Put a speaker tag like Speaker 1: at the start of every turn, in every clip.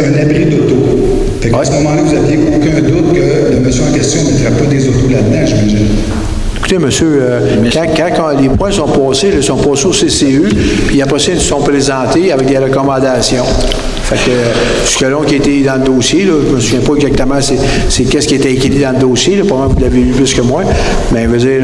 Speaker 1: un abri d'auto. Fait qu'à ce moment-là, vous n'aviez aucun doute que le monsieur en question ne mettrait pas des autos là-dedans, j'imagine.
Speaker 2: Écoutez, monsieur, quand les points sont passés au CCU, puis après ça, ils sont présentés avec des recommandations. Fait que jusque-là, qui était dans le dossier, là, je ne me souviens pas exactement c'est qu'est-ce qui était écrit dans le dossier, là, probablement vous l'avez lu plus que moi, mais je veux dire,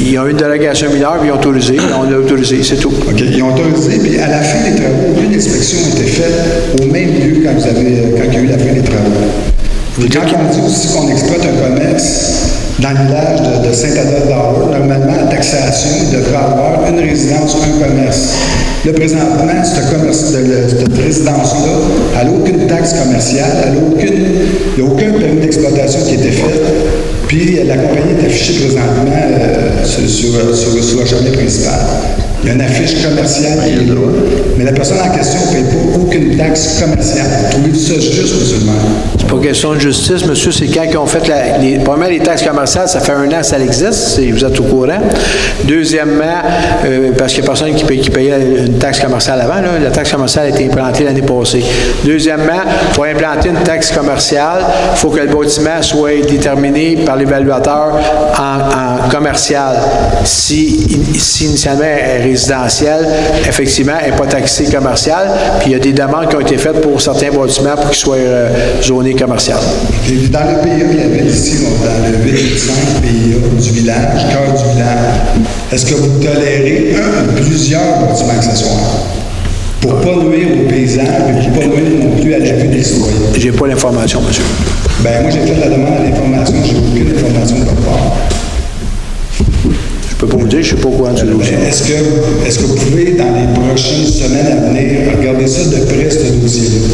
Speaker 2: ils ont eu une délégation mineure, puis ils ont autorisé, on l'a autorisé, c'est tout.
Speaker 1: OK, ils ont autorisé, puis à la fin des travaux, aucune inspection a été faite au même lieu quand il y a eu la fin des travaux. Et quand on dit aussi qu'on exploite un commerce dans le village de Saint-Adolphe-d'Arvor, normalement, la taxation, il devrait avoir une résidence, un commerce. Là, présentement, cette résidence-là, elle n'a aucune taxe commerciale, il n'y a aucun permis d'exploitation qui a été fait, puis la compagnie est affichée présentement sur le chemin principal. Il y a une affiche commerciale qui est là, mais la personne en question ne paye pas aucune taxe commerciale. Trouvez-vous ça juste, monsieur le maire?
Speaker 2: C'est pas question de justice, monsieur, c'est quand ils ont fait premièrement, les taxes commerciales, ça fait 1 an que ça existe, vous êtes au courant. Deuxièmement, parce qu'il y a personne qui payait une taxe commerciale avant, là, la taxe commerciale a été implantée l'année passée. Deuxièmement, pour implanter une taxe commerciale, il faut que le bâtiment soit déterminé par l'évaluateur en commercial. Si initialement est résidentiel, effectivement, elle n'est pas taxée commerciale, puis il y a des demandes qui ont été faites pour certains bâtiments pour qu'ils soient zonés commerciaux.
Speaker 1: Dans le PIA, il y avait ici, dans le 8-5 PIA du village, cœur du village, est-ce que vous tolérez un ou plusieurs bâtiments accessoires pour ne pas nuire aux paysans et pour ne pas nuire non plus à la vue des citoyens?
Speaker 2: J'ai pas l'information, monsieur.
Speaker 1: Bien, moi, j'ai fait la demande à l'information, j'ai aucune information de votre part.
Speaker 2: Je peux pas vous dire, je ne suis pas au courant du dossier.
Speaker 1: Est-ce que vous pouvez, dans les prochaines semaines à venir, regarder ça de près, ce dossier-là?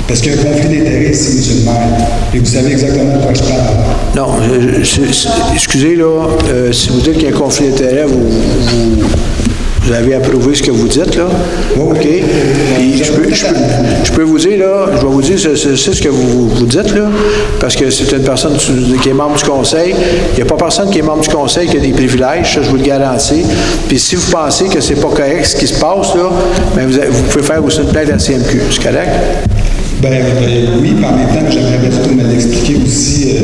Speaker 1: Parce qu'il y a un conflit d'intérêts ici, monsieur le maire, et vous savez exactement de quoi je parle.
Speaker 2: Non, excusez, là, si vous dites qu'il y a un conflit d'intérêts, vous avez approuvé ce que vous dites, là?
Speaker 1: Oui,
Speaker 2: OK. Puis je peux vous dire, là, je vais vous dire, c'est ce que vous dites, là, parce que c'est une personne qui est membre du conseil. Il n'y a pas personne qui est membre du conseil qui a des privilèges, ça, je vous le garantis. Puis si vous pensez que c'est pas correct ce qui se passe, là, bien, vous pouvez faire aussi une plainte à la CMQ. C'est correct?
Speaker 1: Bien, oui, mais en même temps, j'aimerais bien que me l'expliquer aussi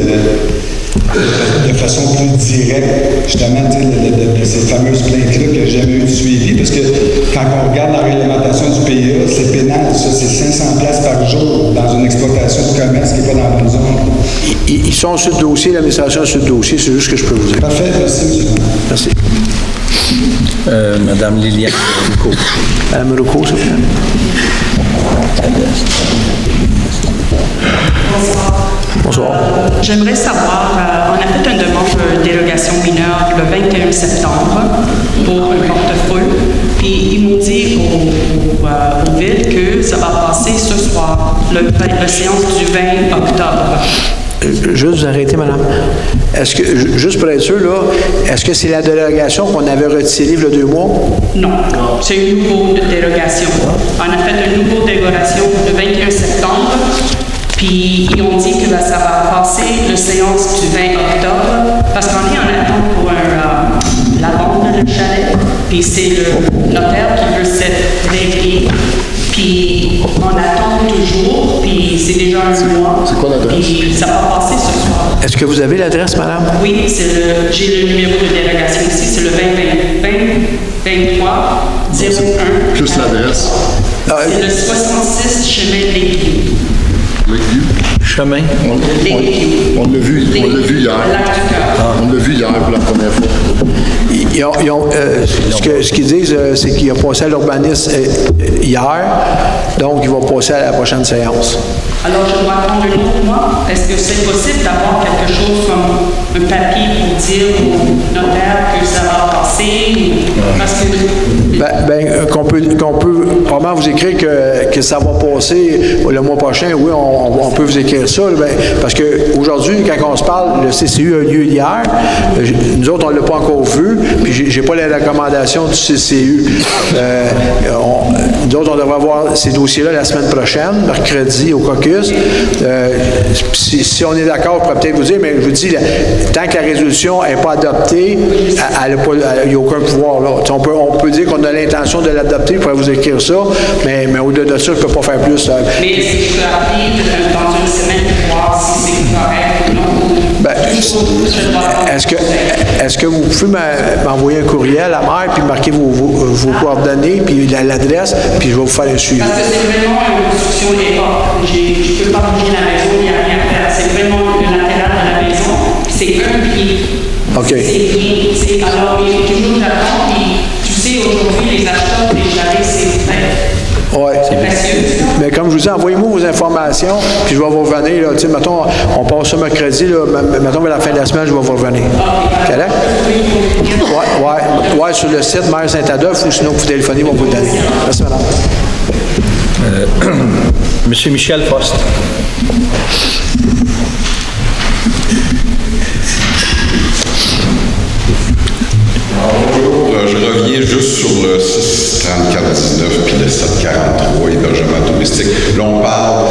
Speaker 1: de façon plus directe, justement, de ces fameuses plaintes-là que j'ai jamais eu de suivi, parce que quand on regarde la réglementation du PIA, c'est pénal, ça, c'est 500 places par jour dans une exploitation du commerce qui n'est pas dans la bonne zone.
Speaker 2: Ils sont sur le dossier, l'administration est sur le dossier, c'est juste ce que je peux vous dire.
Speaker 1: Parfait, merci, M.
Speaker 2: Merci.
Speaker 3: Madame Liliane Roucault.
Speaker 2: Madame Roucault, s'il vous plaît.
Speaker 4: Bonsoir.
Speaker 2: Bonsoir.
Speaker 4: J'aimerais savoir, on a fait une demande de dérogation mineure le 21 septembre pour un portefeuille, puis ils m'ont dit au ville que ça va passer ce soir, la séance du 20 octobre.
Speaker 2: Juste vous arrêter, madame. Est-ce que, juste pour être sûr, là, est-ce que c'est la dérogation qu'on avait retirée il y a 2 mois?
Speaker 4: Non, c'est une nouvelle dérogation. On a fait une nouvelle dérogation le 21 septembre. Puis ils ont dit que ça va passer la séance du 20 octobre parce qu'on est en attente pour la vente de chalet. Puis c'est le notaire qui veut se régler. Puis on attend toujours. Puis c'est déjà 1 mois. C'est quoi l'adresse? Puis ça va passer ce soir.
Speaker 2: Est-ce que vous avez l'adresse, madame?
Speaker 4: Oui, j'ai le numéro de dérogation ici. C'est le 23 01.
Speaker 5: Juste l'adresse.
Speaker 4: C'est le 66 chemin de l'Église.
Speaker 3: Chemin.
Speaker 5: On l'a vu hier. On l'a vu hier pour la première fois.
Speaker 2: Ce qu'ils disent, c'est qu'il a passé à l'urbanisme hier, donc il va passer à la prochaine séance.
Speaker 4: Alors, je dois attendre un autre mois. Est-ce que c'est possible d'avoir quelque chose comme un papier pour dire au notaire que ça va passer? Parce que...
Speaker 2: qu'on peut probablement vous écrire que ça va passer le mois prochain. Oui, on peut vous écrire ça. Parce qu'aujourd'hui, quand on se parle, le CCU a eu lieu hier. Nous autres, on ne l'a pas encore vu. Puis, j'ai pas les recommandations du CCU. Nous Nous autres, on devrait avoir ces dossiers-là la semaine prochaine, mercredi, au caucus. Si on est d'accord, on pourrait peut-être vous dire, mais je vous dis, tant que la résolution n'est pas adoptée, il n'y a aucun pouvoir là. On peut dire qu'on a l'intention de l'adopter, je pourrais vous écrire ça, mais au-delà de ça, je ne peux pas faire plus.
Speaker 4: Mais est-ce que je peux appeler dans une semaine pour voir si c'est correct ou non?
Speaker 2: Est-ce que vous pouvez m'envoyer un courriel à maire, puis marquer vos coordonnées, puis l'adresse, puis je vais vous faire un suivi?
Speaker 4: Parce que c'est vraiment une construction d'époque. Je ne peux pas bouger la maison, il n'y a rien à faire. C'est vraiment le latéral de la maison. C'est un pied.
Speaker 2: OK.
Speaker 4: C'est bien. Alors, toujours j'attends, puis tu sais, aujourd'hui, les acheteurs, les jarrets, c'est fait.
Speaker 2: Oui. Mais comme je vous dis, envoyez-moi vos informations, puis je vais vous revenir. Là, mettons, on passe ce mercredi, là, mettons, vers la fin de la semaine, je vais vous revenir. Correct? Oui, sur le site Maire Saint-Adolphe, ou sinon vous téléphonez, on va vous le donner. Merci, madame.
Speaker 3: Monsieur Michel Post.
Speaker 6: Je reviens juste sur le 634-19 puis le 743, hébergement touristique. Là, on parle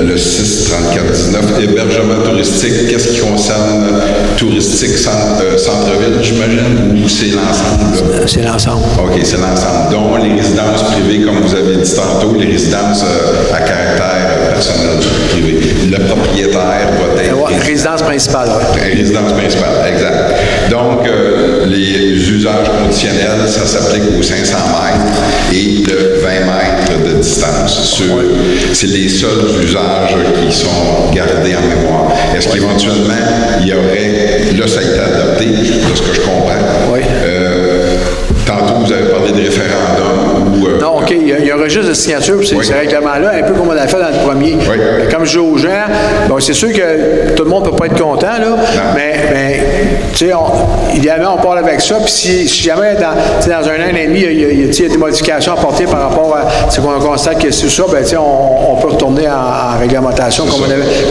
Speaker 6: le 634-19, hébergement touristique. Qu'est-ce qui concerne touristique centre-ville, j'imagine, ou c'est l'ensemble?
Speaker 2: C'est l'ensemble.
Speaker 6: OK, c'est l'ensemble. Donc, les résidences privées, comme vous avez dit tantôt, les résidences à caractère personnel privé. Le propriétaire va être...
Speaker 2: résidence principale, oui.
Speaker 6: Résidence principale, exact. Donc, les usages conditionnels, ça s'applique aux 500 mètres et de 20 mètres de distance. C'est les seuls usages qui sont gardés en mémoire. Est-ce qu'éventuellement, il y aurait... Là, ça a été adopté, de ce que je comprends.
Speaker 2: Oui.
Speaker 6: Tantôt, vous avez parlé de référendum ou...
Speaker 2: non, OK. Il y a un registre de signature pour ces règlements-là, un peu comme on a fait dans le premier.
Speaker 6: Oui.
Speaker 2: Comme je dis aux gens, bon, c'est sûr que tout le monde ne peut pas être content, là, mais tu sais, idéalement, on part avec ça, puis si jamais dans un an et demi, il y a des modifications apportées par rapport à ce qu'on constate que c'est ça, bien, tu sais, on peut retourner en réglementation, comme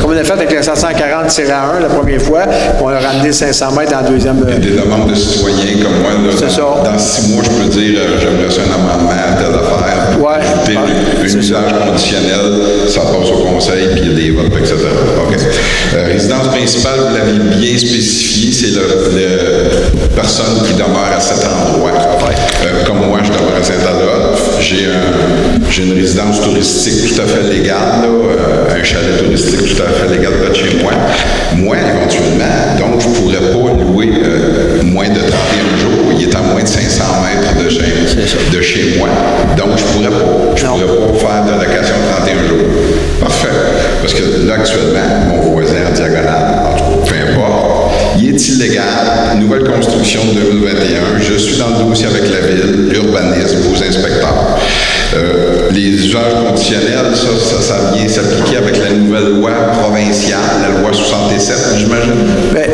Speaker 2: on a fait avec le 740-1 la première fois, puis on a ramené 500 mètres dans la deuxième.
Speaker 6: Des demandes de citoyens comme moi, là, dans 6 mois, je peux dire, j'aimerais ça un amendement à telle affaire.
Speaker 2: Ouais.
Speaker 6: Un usage conditionnel, ça passe au conseil, puis il y a des votes, etc. OK. Résidence principale, vous l'avez bien spécifié, c'est la personne qui demeure à cet endroit. Comme moi, je demeure à Saint-Adolphe. J'ai une résidence touristique tout à fait légale, là, un chalet touristique tout à fait légal près de chez moi. Moi, éventuellement, donc, je ne pourrais pas louer moins de 31 jours. Il est à moins de 500 mètres de chez moi. Donc, je ne pourrais pas faire de location de 31 jours. Parfait. Parce que là, actuellement, mon voisin en diagonale, en tout cas, peu importe, il est illégal. Nouvelle construction de 2021. Je suis dans le dossier avec la ville, l'urbanisme, vos inspecteurs. Les usages conditionnels, ça vient s'appliquer avec la nouvelle loi provinciale, la loi 67, j'imagine?
Speaker 2: Bien,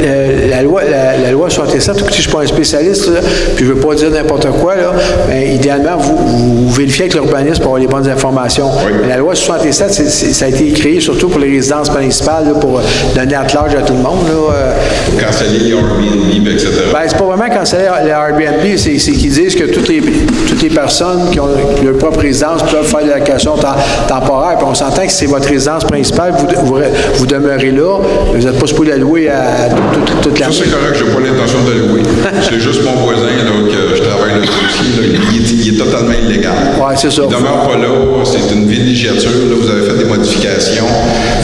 Speaker 2: la loi 67, écoutez, je ne suis pas un spécialiste, là, puis je ne veux pas dire n'importe quoi, là, mais idéalement, vous vérifiez avec l'urbanisme pour avoir les bonnes informations.
Speaker 6: Oui.
Speaker 2: Mais la loi 67, ça a été créé surtout pour les résidences principales, là, pour donner attelage à tout le monde. Là,
Speaker 6: canceller les Airbnb, etc.
Speaker 2: Bien, c'est pas vraiment canceller les Airbnb, c'est qu'ils disent que toutes les personnes qui ont leur propre résidence peuvent faire de la location temporaire. Puis on s'entend que si c'est votre résidence principale, vous demeurez là, vous n'êtes pas supposé la louer à toute la...
Speaker 6: Ça, c'est correct, je n'ai pas l'intention de le louer. C'est juste mon voisin, là, que je travaille le dossier, là, il est totalement illégal.
Speaker 2: Oui, c'est ça.
Speaker 6: Il ne demeure pas là, c'est une villégiature, là, vous avez fait des modifications,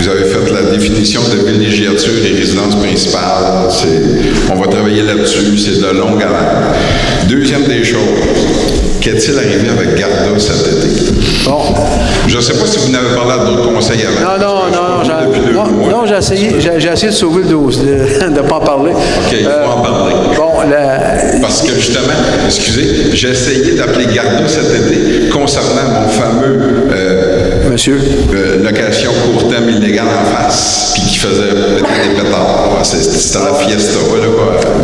Speaker 6: vous avez fait la définition de villégiature et résidence principale. On va travailler là-dessus, c'est de longue haleine. Deuxième des choses, qu'est-il arrivé avec Garda cet été?
Speaker 2: Bon.
Speaker 6: Je ne sais pas si vous n'avez parlé à d'autres conseils avant.
Speaker 2: Non, j'ai essayé de sauver le dos, de ne pas en parler.
Speaker 6: OK, il faut en parler.
Speaker 2: Bon,
Speaker 6: parce que justement, excusez, j'ai essayé d'appeler Garda cet été concernant mon fameux
Speaker 2: monsieur,
Speaker 6: location court terme illégale en face, puis qui faisait péter des pétards. C'était la fiesta, là,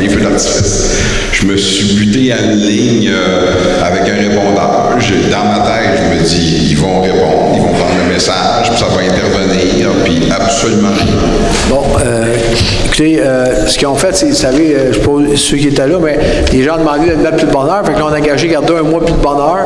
Speaker 6: les feux d'artifice. Je me suis buté à une ligne avec un répondeur. Dans ma tête, je me dis, ils vont répondre, ils vont prendre le message, puis ça va intervenir, puis absolument rien.
Speaker 2: Bon, écoutez, ce qu'ils ont fait, c'est, vous savez, je sais pas ceux qui étaient là, mais les gens demandaient de mettre plus de bonheur, fait que là, on a engagé, gardé un mois plus de bonheur.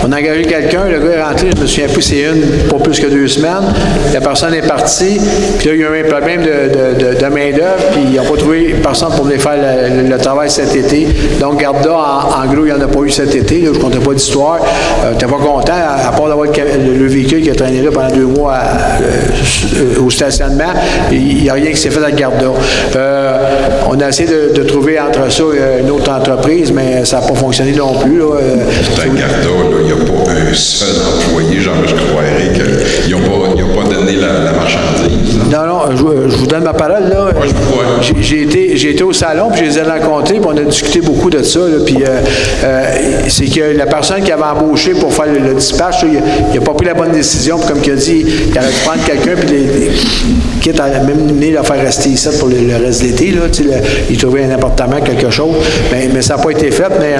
Speaker 2: On a engagé quelqu'un, le gars est rentré, je me souviens plus, c'est pas plus que 2 semaines. La personne est partie, puis là, il y a eu un problème de main-d'œuvre, puis ils n'ont pas trouvé personne pour venir faire le travail cet été. Donc, Garda, en gros, il n'y en a pas eu cet été, là, je ne comptais pas d'histoire. Tu n'étais pas content, à part d'avoir le véhicule qui a traîné là pendant 2 mois au stationnement, il n'y a rien qui s'est fait à Garda. On a essayé de trouver entre ça une autre entreprise, mais ça n'a pas fonctionné non plus.
Speaker 6: Dans Garda, il n'y a pas un seul employé, genre je croirais qu'ils n'ont pas donné la marchandise.
Speaker 2: Non, je vous donne ma parole, là.
Speaker 6: Ouais,
Speaker 2: j'ai été au salon, puis je les ai rencontrés, puis on a discuté beaucoup de ça, là, puis c'est que la personne qui avait embauché pour faire le dispatch, là, il n'a pas pris la bonne décision, puis comme il a dit, il allait prendre quelqu'un, puis quitte à même venir le faire rester ici pour le reste de l'été, là, il trouvait un appartement, quelque chose, mais ça n'a pas été fait, mais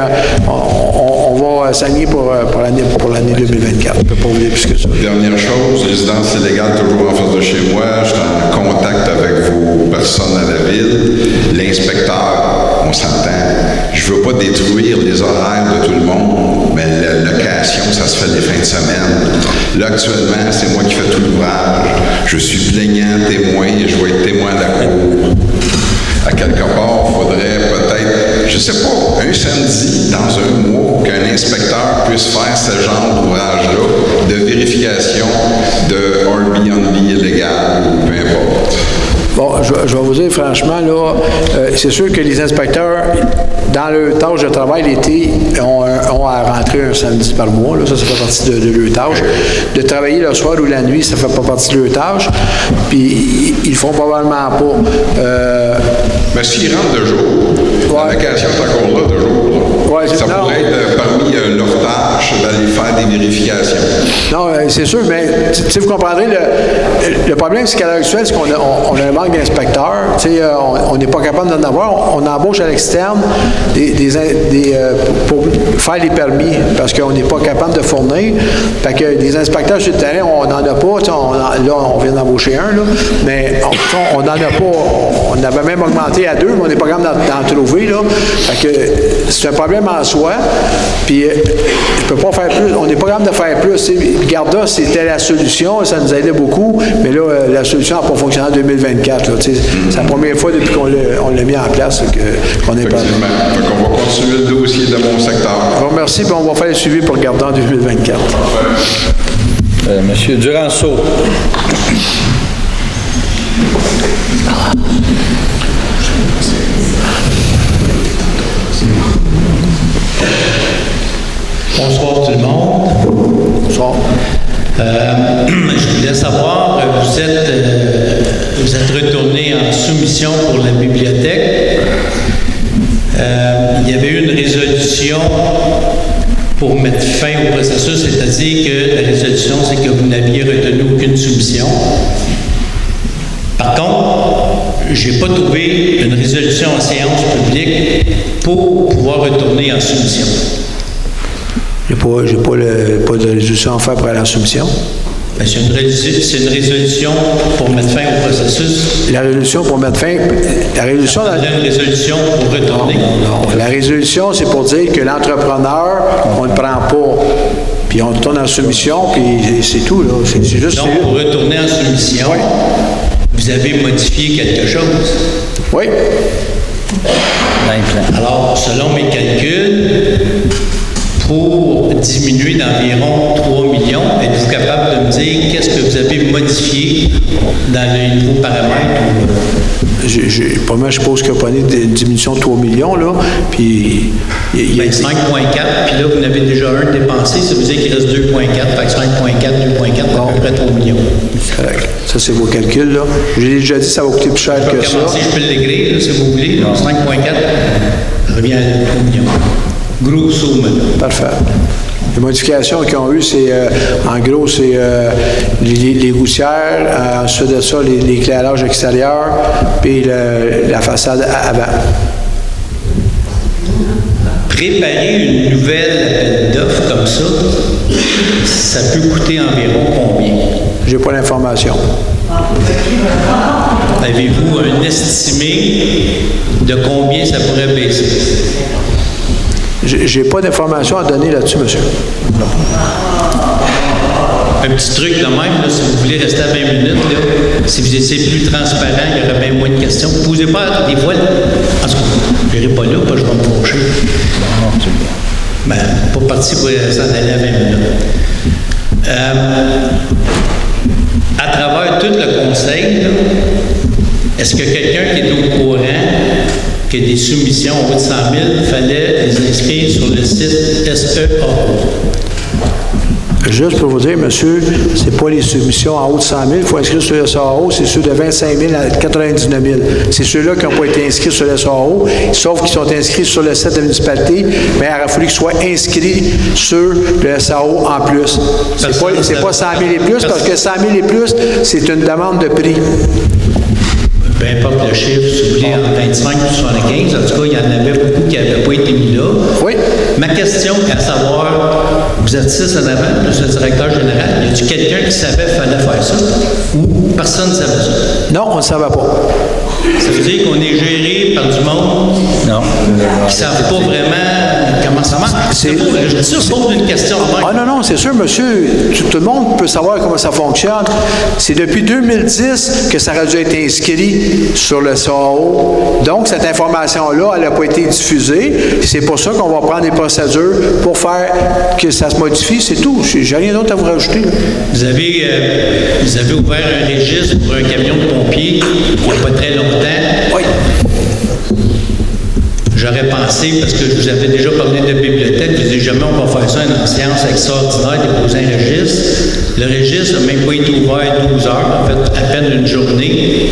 Speaker 2: on va s'aligner pour l'année 2024. On ne peut pas vous dire plus que ça.
Speaker 6: Dernière chose, résidence illégale toujours en face de chez moi. Je suis en contact avec vos personnes à la ville. L'inspecteur, on s'entend. Je ne veux pas détruire les horaires de tout le monde, mais la location, ça se fait les fins de semaine. Là, actuellement, c'est moi qui fais tout l'ouvrage. Je suis plaignant, témoin, et je vais être témoin de la cour. À quelque part, il faudrait peut-être, je ne sais pas, un samedi dans un mois, qu'un inspecteur puisse faire ce genre d'ouvrage-là, de vérification de Airbnb illégal ou peu importe.
Speaker 2: Bon, je vais vous dire franchement, là, c'est sûr que les inspecteurs, dans leur tâche de travail l'été, ont à rentrer un samedi par mois. Là, ça fait partie de leur tâche. De travailler le soir ou la nuit, ça fait pas partie de leur tâche. Puis, ils le font probablement pas.
Speaker 6: Mais s'ils rentrent de jour, la location est encore là de jour.
Speaker 2: Ouais,
Speaker 6: ça pourrait être parmi leurs tâches d'aller faire des vérifications.
Speaker 2: Non, c'est sûr, mais vous comprendrez, le problème, c'est qu'à l'heure actuelle, c'est qu'on a un manque d'inspecteurs. On n'est pas capable d'en avoir. On embauche à l'externe pour faire les permis parce qu'on n'est pas capable de fournir. Fait que des inspecteurs sur le terrain, on n'en a pas. Là, on vient d'embaucher un, là, mais on n'en a pas. On avait même augmenté à 2, mais on n'est pas capable d'en trouver. Là. Fait que c'est un problème en soi. Puis, je peux pas faire plus. On n'est pas capable de faire plus. Garda, c'était la solution. Ça nous aidait beaucoup. Mais là, la solution n'a pas fonctionné en 2024. C'est la première fois depuis qu'on l'a mis en place qu'on n'est pas là.
Speaker 6: Donc, on va continuer le dossier de mon secteur.
Speaker 2: Je vous remercie, puis on va faire le suivi pour Garda en 2024.
Speaker 3: Monsieur Duranceau.
Speaker 7: Bonsoir tout le monde.
Speaker 2: Bonsoir.
Speaker 7: Je voulais savoir, vous êtes retourné en soumission pour la bibliothèque. Il y avait eu une résolution pour mettre fin au processus, c'est-à-dire que la résolution, c'est que vous n'aviez retenu aucune soumission. Par contre, je n'ai pas trouvé une résolution en séance publique pour pouvoir retourner en soumission.
Speaker 2: J'ai pas de résolution à faire pour aller en soumission.
Speaker 7: C'est une résolution pour mettre fin au processus.
Speaker 2: La résolution pour mettre fin... La résolution...
Speaker 7: Une résolution pour retourner.
Speaker 2: Non. La résolution, c'est pour dire que l'entrepreneur, on ne le prend pas. Puis on retourne en soumission, puis c'est tout, là. C'est juste...
Speaker 7: Donc, pour retourner en soumission, oui. Vous avez modifié quelque chose.
Speaker 2: Oui.
Speaker 7: Alors, selon mes calculs, pour diminuer d'environ 3 millions, êtes-vous capable de me dire qu'est-ce que vous avez modifié dans les nouveaux paramètres?
Speaker 2: Pour moi, je suppose qu'il n'y a pas une diminution de 3 millions, là. Puis...
Speaker 7: 5,4, puis là, vous en avez déjà un dépensé, ça veut dire qu'il reste 2,4, fait que 5,4, 2,4, à peu près 3 millions.
Speaker 2: Correct. Ça, c'est vos calculs, là. J'ai déjà dit que ça va coûter plus cher que ça.
Speaker 7: Je peux l'écrire, si vous voulez. 5,4, revient à 3 millions. Grosso modo.
Speaker 2: Parfait. Les modifications qu'ils ont eues, c'est, en gros, c'est les gouttières, ensuite de ça, l'éclairage extérieur, puis la façade avant.
Speaker 7: Préparer une nouvelle appel d'offres comme ça peut coûter environ combien?
Speaker 2: J'ai pas l'information.
Speaker 7: Avez-vous un estimé de combien ça pourrait baisser?
Speaker 2: J'ai pas d'information à donner là-dessus, monsieur.
Speaker 7: Un petit truc de même, là, si vous voulez rester à 20 minutes, là, si vous étiez plus transparent, il y aurait bien moins de questions. Vous ne posez pas des fois, en tout cas, je n'irai pas là, je vais me fâcher. Ben, pas parti pour s'en aller à 20 minutes. À travers tout le conseil, là, est-ce que quelqu'un qui est au courant que des soumissions en haut de 100 000, il fallait les inscrire sur le site SEAO?
Speaker 2: Juste pour vous dire, monsieur, c'est pas les soumissions en haut de 100 000, il faut inscrire sur le SAO, c'est ceux de 25 000 à 99 000. C'est ceux-là qui n'ont pas été inscrits sur le SAO, sauf qu'ils sont inscrits sur le site de la municipalité, mais il aurait fallu qu'ils soient inscrits sur le SAO en plus. C'est pas 100 000 et plus, parce que 100 000 et plus, c'est une demande de prix.
Speaker 7: Peu importe le chiffre, si vous voulez, entre 25 et 75, en tout cas, il y en avait beaucoup qui n'avaient pas été mis là.
Speaker 2: Oui.
Speaker 7: Ma question est à savoir, vous êtes 6 en avant, plus le directeur général, y a-t-il quelqu'un qui savait qu'il fallait faire ça? Ou personne ne savait ça?
Speaker 2: Non, on ne savait pas.
Speaker 7: Ça veut dire qu'on est géré par du monde qui ne savent pas vraiment comment ça marche. Je pose une question.
Speaker 2: Ah non, c'est sûr, monsieur. Tout le monde peut savoir comment ça fonctionne. C'est depuis 2010 que ça aurait dû être inscrit sur le SAO. Donc, cette information-là, elle n'a pas été diffusée. C'est pour ça qu'on va prendre des procédures pour faire que ça se modifie. C'est tout. J'ai rien d'autre à vous rajouter.
Speaker 7: Vous avez ouvert un registre pour un camion de pompiers il n'y a pas très longtemps.
Speaker 2: Oui.
Speaker 7: J'aurais pensé, parce que je vous avais déjà parlé de bibliothèque, je disais jamais on va faire ça en séance extraordinaire, déposer un registre. Le registre n'a même pas été ouvert 12 heures, en fait, à peine une journée.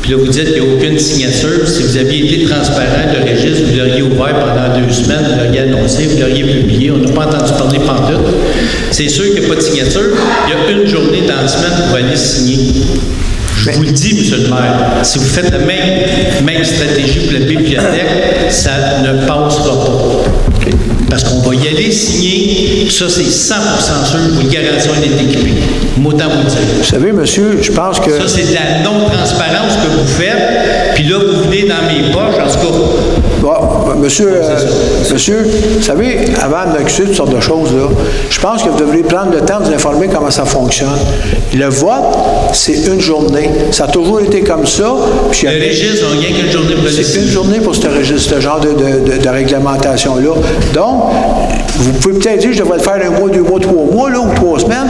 Speaker 7: Puis là, vous dites qu'il n'y a aucune signature. Si vous aviez été transparent, le registre, vous l'auriez ouvert pendant 2 semaines, vous l'auriez annoncé, vous l'auriez publié. On n'a pas entendu parler pantoute. C'est sûr qu'il n'y a pas de signature. Il y a une journée dans la semaine pour aller signer. Je vous le dis, M. le maire, si vous faites la même stratégie pour la bibliothèque, ça ne passera pas. Parce qu'on va y aller signer, ça c'est 100% sûr, je vous le garantis, on est équipé. M'autant vous le dire.
Speaker 2: Vous savez, monsieur, je pense que...
Speaker 7: Ça, c'est de la non-transparence que vous faites, puis là, vous venez dans mes poches, en tout cas...
Speaker 2: Bon, monsieur, vous savez, avant de m'accuser de toutes sortes de choses, là, je pense que vous devriez prendre le temps de vous informer comment ça fonctionne. Le vote, c'est une journée. Ça a toujours été comme ça.
Speaker 7: Le registre, on gagne qu'une journée pour le
Speaker 2: C'est une journée pour ce genre de réglementation-là. Donc, vous pouvez peut-être dire que je devrais le faire 1 mois, 2 mois, 3 mois, là, ou 3 semaines.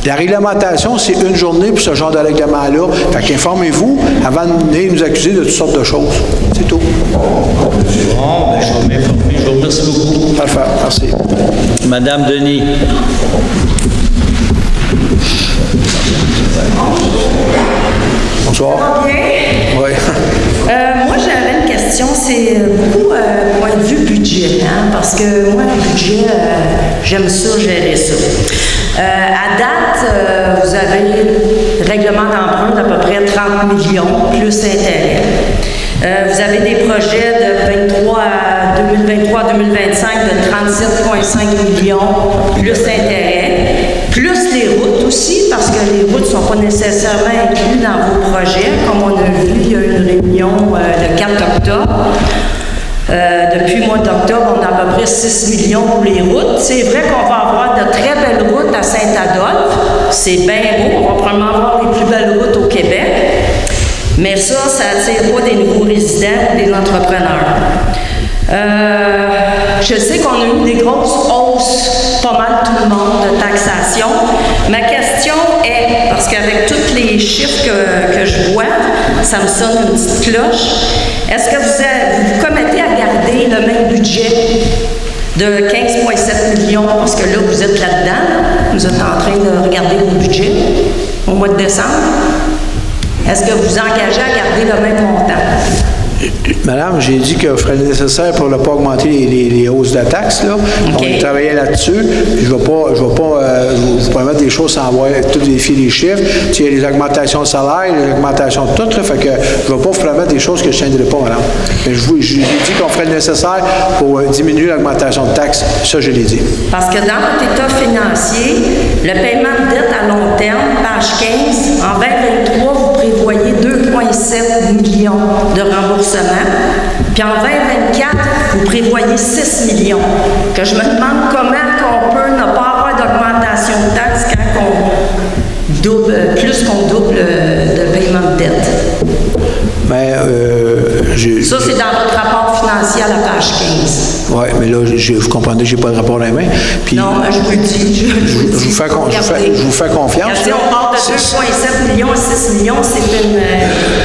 Speaker 2: La réglementation, c'est une journée pour ce genre de règlement-là. Fait qu'informez-vous avant de venir nous accuser de toutes sortes de choses. C'est tout.
Speaker 7: Bon, ben, je vais m'informer. Je vous remercie beaucoup.
Speaker 2: Parfait. Merci.
Speaker 3: Madame Denis.
Speaker 2: Bonsoir.
Speaker 8: Ça va bien?
Speaker 2: Oui.
Speaker 8: Moi, j'avais une question. C'est beaucoup point de vue budget, hein, parce que moi, le budget, j'aime ça, gérer ça. À date, vous avez règlement d'emprunt d'à peu près 30 millions, plus intérêt. Vous avez des projets de 2023-2025 de 37,5 millions, plus intérêt, plus les routes aussi, parce que les routes ne sont pas nécessairement incluses dans vos projets. Comme on a vu, il y a eu une réunion le 4 octobre. Depuis le mois d'octobre, on a à peu près 6 millions pour les routes. C'est vrai qu'on va avoir de très belles routes à Saint-Adolphe. C'est bien beau. On va probablement avoir les plus belles routes au Québec. Mais ça n'attire pas des nouveaux résidents ou des entrepreneurs. Je sais qu'on a eu des grosses hausses, pas mal tout le monde, de taxation. Ma question est, parce qu'avec tous les chiffres que je vois, ça me sonne une petite cloche. Est-ce que vous commettez à garder le même budget de 15,7 millions? Parce que là, vous êtes là-dedans. Vous êtes en train de regarder vos budgets au mois de décembre. Est-ce que vous engagez à garder le même montant?
Speaker 2: Madame, j'ai dit qu'il ferait le nécessaire pour ne pas augmenter les hausses de taxes. Là.
Speaker 8: OK.
Speaker 2: On travaillait là-dessus. Je ne vais pas vous promettre des choses sans voir tout vérifier les chiffres. Il y a les augmentations de salaire, les augmentations de tout. Là, fait que je ne vais pas vous promettre des choses que je ne tiendrai pas, madame. Mais j'ai dit qu'on ferait le nécessaire pour diminuer l'augmentation de taxes. Ça, je l'ai dit.
Speaker 8: Parce que dans votre état financier, le paiement de dette à long terme, page 15, en 2023, vous prévoyez 2,7 millions de remboursements. Puis en 2024, vous prévoyez 6 millions. Que je me demande comment on peut ne pas avoir d'augmentation de taxes quand on double, plus qu'on double de paiement de dette.
Speaker 2: Mais,
Speaker 8: Ça, c'est dans votre rapport financier à la page 15.
Speaker 2: Oui, mais là, vous comprenez que je n'ai pas le rapport à la main. Puis,
Speaker 8: non, je vous le dis. Je
Speaker 2: vous fais confiance.
Speaker 8: Si on part de 2,7 millions à 6 millions,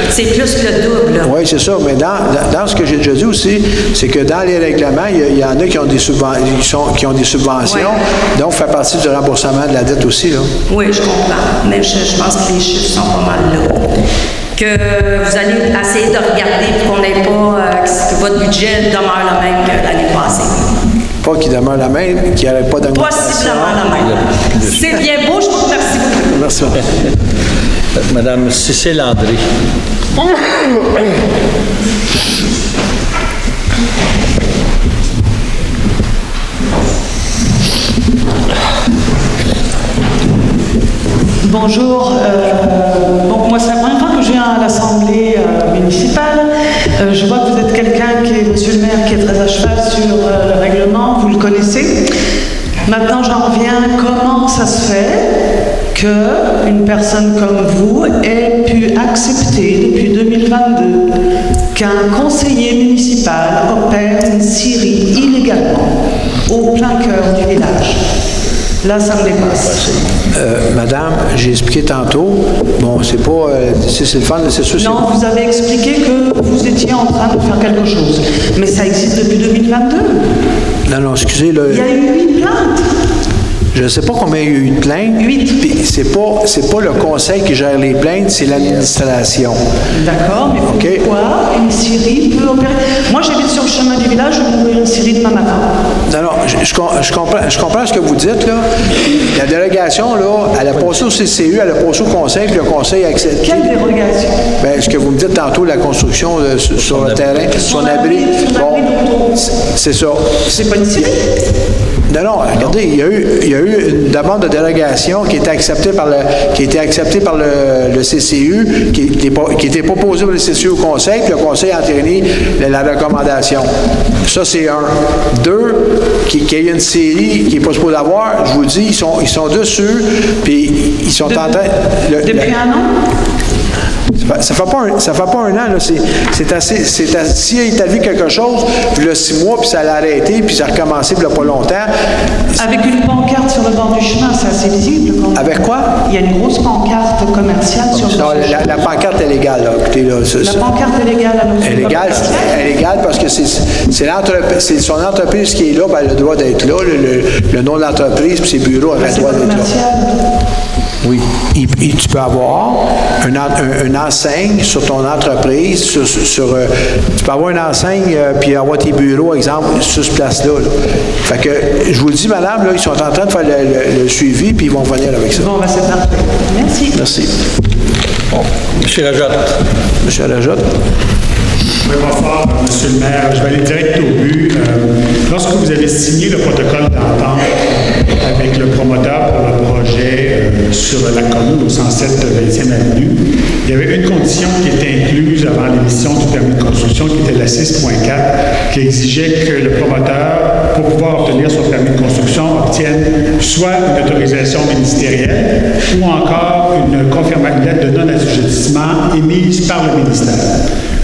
Speaker 8: c'est plus que le double.
Speaker 2: Oui, c'est ça. Mais dans ce que j'ai déjà dit aussi, c'est que dans les règlements, il y en a qui ont des subventions. Ouais. Donc, ça fait partie du remboursement de la dette aussi. Là.
Speaker 8: Oui, je comprends. Mais je pense que les chiffres sont pas mal là. Que vous allez essayer de regarder pour qu'on n'ait pas que votre budget demeure le même que l'année passée.
Speaker 2: Pas qu'il demeure la même, qu'il n'y ait pas d'augmentation.
Speaker 8: Possiblement la même. C'est bien beau, je vous remercie beaucoup.
Speaker 2: Merci.
Speaker 3: Madame Cécile André.
Speaker 9: Bonjour. Moi, c'est la première fois que je viens à l'Assemblée municipale. Je vois que vous êtes quelqu'un monsieur le maire, qui est très à cheval sur le règlement. Vous le connaissez. Maintenant, j'en reviens. Comment ça se fait qu'une personne comme vous ait pu accepter depuis 2022 qu'un conseiller municipal opère une scierie illégalement au plein cœur du village? Là, ça me dépasse.
Speaker 2: Madame, j'ai expliqué tantôt. Bon, c'est pas... c'est le fun, c'est sûr.
Speaker 9: Non, vous avez expliqué que vous étiez en train de faire quelque chose. Mais ça existe depuis 2022.
Speaker 2: Non, excusez. Là,
Speaker 9: il y a eu 8 plaintes.
Speaker 2: Je ne sais pas combien il y a eu de plaintes.
Speaker 9: 8.
Speaker 2: Puis c'est pas le conseil qui gère les plaintes, c'est l'administration.
Speaker 9: D'accord, mais pourquoi une scierie peut opérer? Moi, j'habite sur le chemin du village, je vais ouvrir une scierie demain matin.
Speaker 2: Non, je comprends ce que vous dites, là. La dérogation, là, elle a passé au CCU, elle a passé au conseil, puis le conseil a accepté.
Speaker 9: Quelle dérogation?
Speaker 2: Bien, ce que vous me dites tantôt, la construction sur le terrain, son abri. Bon, c'est ça.
Speaker 9: C'est pas une scierie?
Speaker 2: Non, regardez, il y a eu une demande de dérogation qui a été acceptée par le CCU, qui était proposée par le CCU au conseil, puis le conseil a entériné la recommandation. Ça, c'est un. 2, qu'il y ait une série qui n'est pas supposée avoir, je vous dis, ils sont dessus, puis ils sont en train...
Speaker 9: Depuis un an?
Speaker 2: Ça fait pas un an, là. C'est assez. S'il a établi quelque chose, puis le 6 mois, puis ça l'a arrêté, puis ça a recommencé, puis il n'y a pas longtemps.
Speaker 9: Avec une pancarte sur le bord du chemin, c'est assez visible.
Speaker 2: Avec quoi?
Speaker 9: Il y a une grosse pancarte commerciale sur le bord du chemin.
Speaker 2: La pancarte est légale, là. Écoutez, là,
Speaker 9: la pancarte est légale, alors.
Speaker 2: Elle est légale parce que c'est son entreprise qui est là, ben, elle a le droit d'être là. Le nom de l'entreprise, puis ses bureaux auraient le droit d'être là. Oui. Tu peux avoir une enseigne sur ton entreprise, tu peux avoir une enseigne puis avoir tes bureaux, exemple, sur ce place-là. Là. Fait que, je vous le dis, madame, là, ils sont en train de faire le suivi puis ils vont venir avec ça.
Speaker 9: Bon, ben c'est parfait. Merci.
Speaker 2: Merci.
Speaker 3: Bon. Monsieur Lajotte.
Speaker 2: Monsieur Lajotte.
Speaker 10: Oui, bonsoir, Monsieur le maire. Je vais aller direct au but. Lorsque vous avez signé le protocole d'entente avec le promoteur pour le projet sur la commune au 107 20e Avenue, il y avait une condition qui était incluse avant l'émission du permis de construction, qui était la 6.4, qui exigeait que le promoteur, pour pouvoir obtenir son permis de construction, obtienne soit une autorisation ministérielle ou encore une lettre de non-assujettissement émise par le ministère.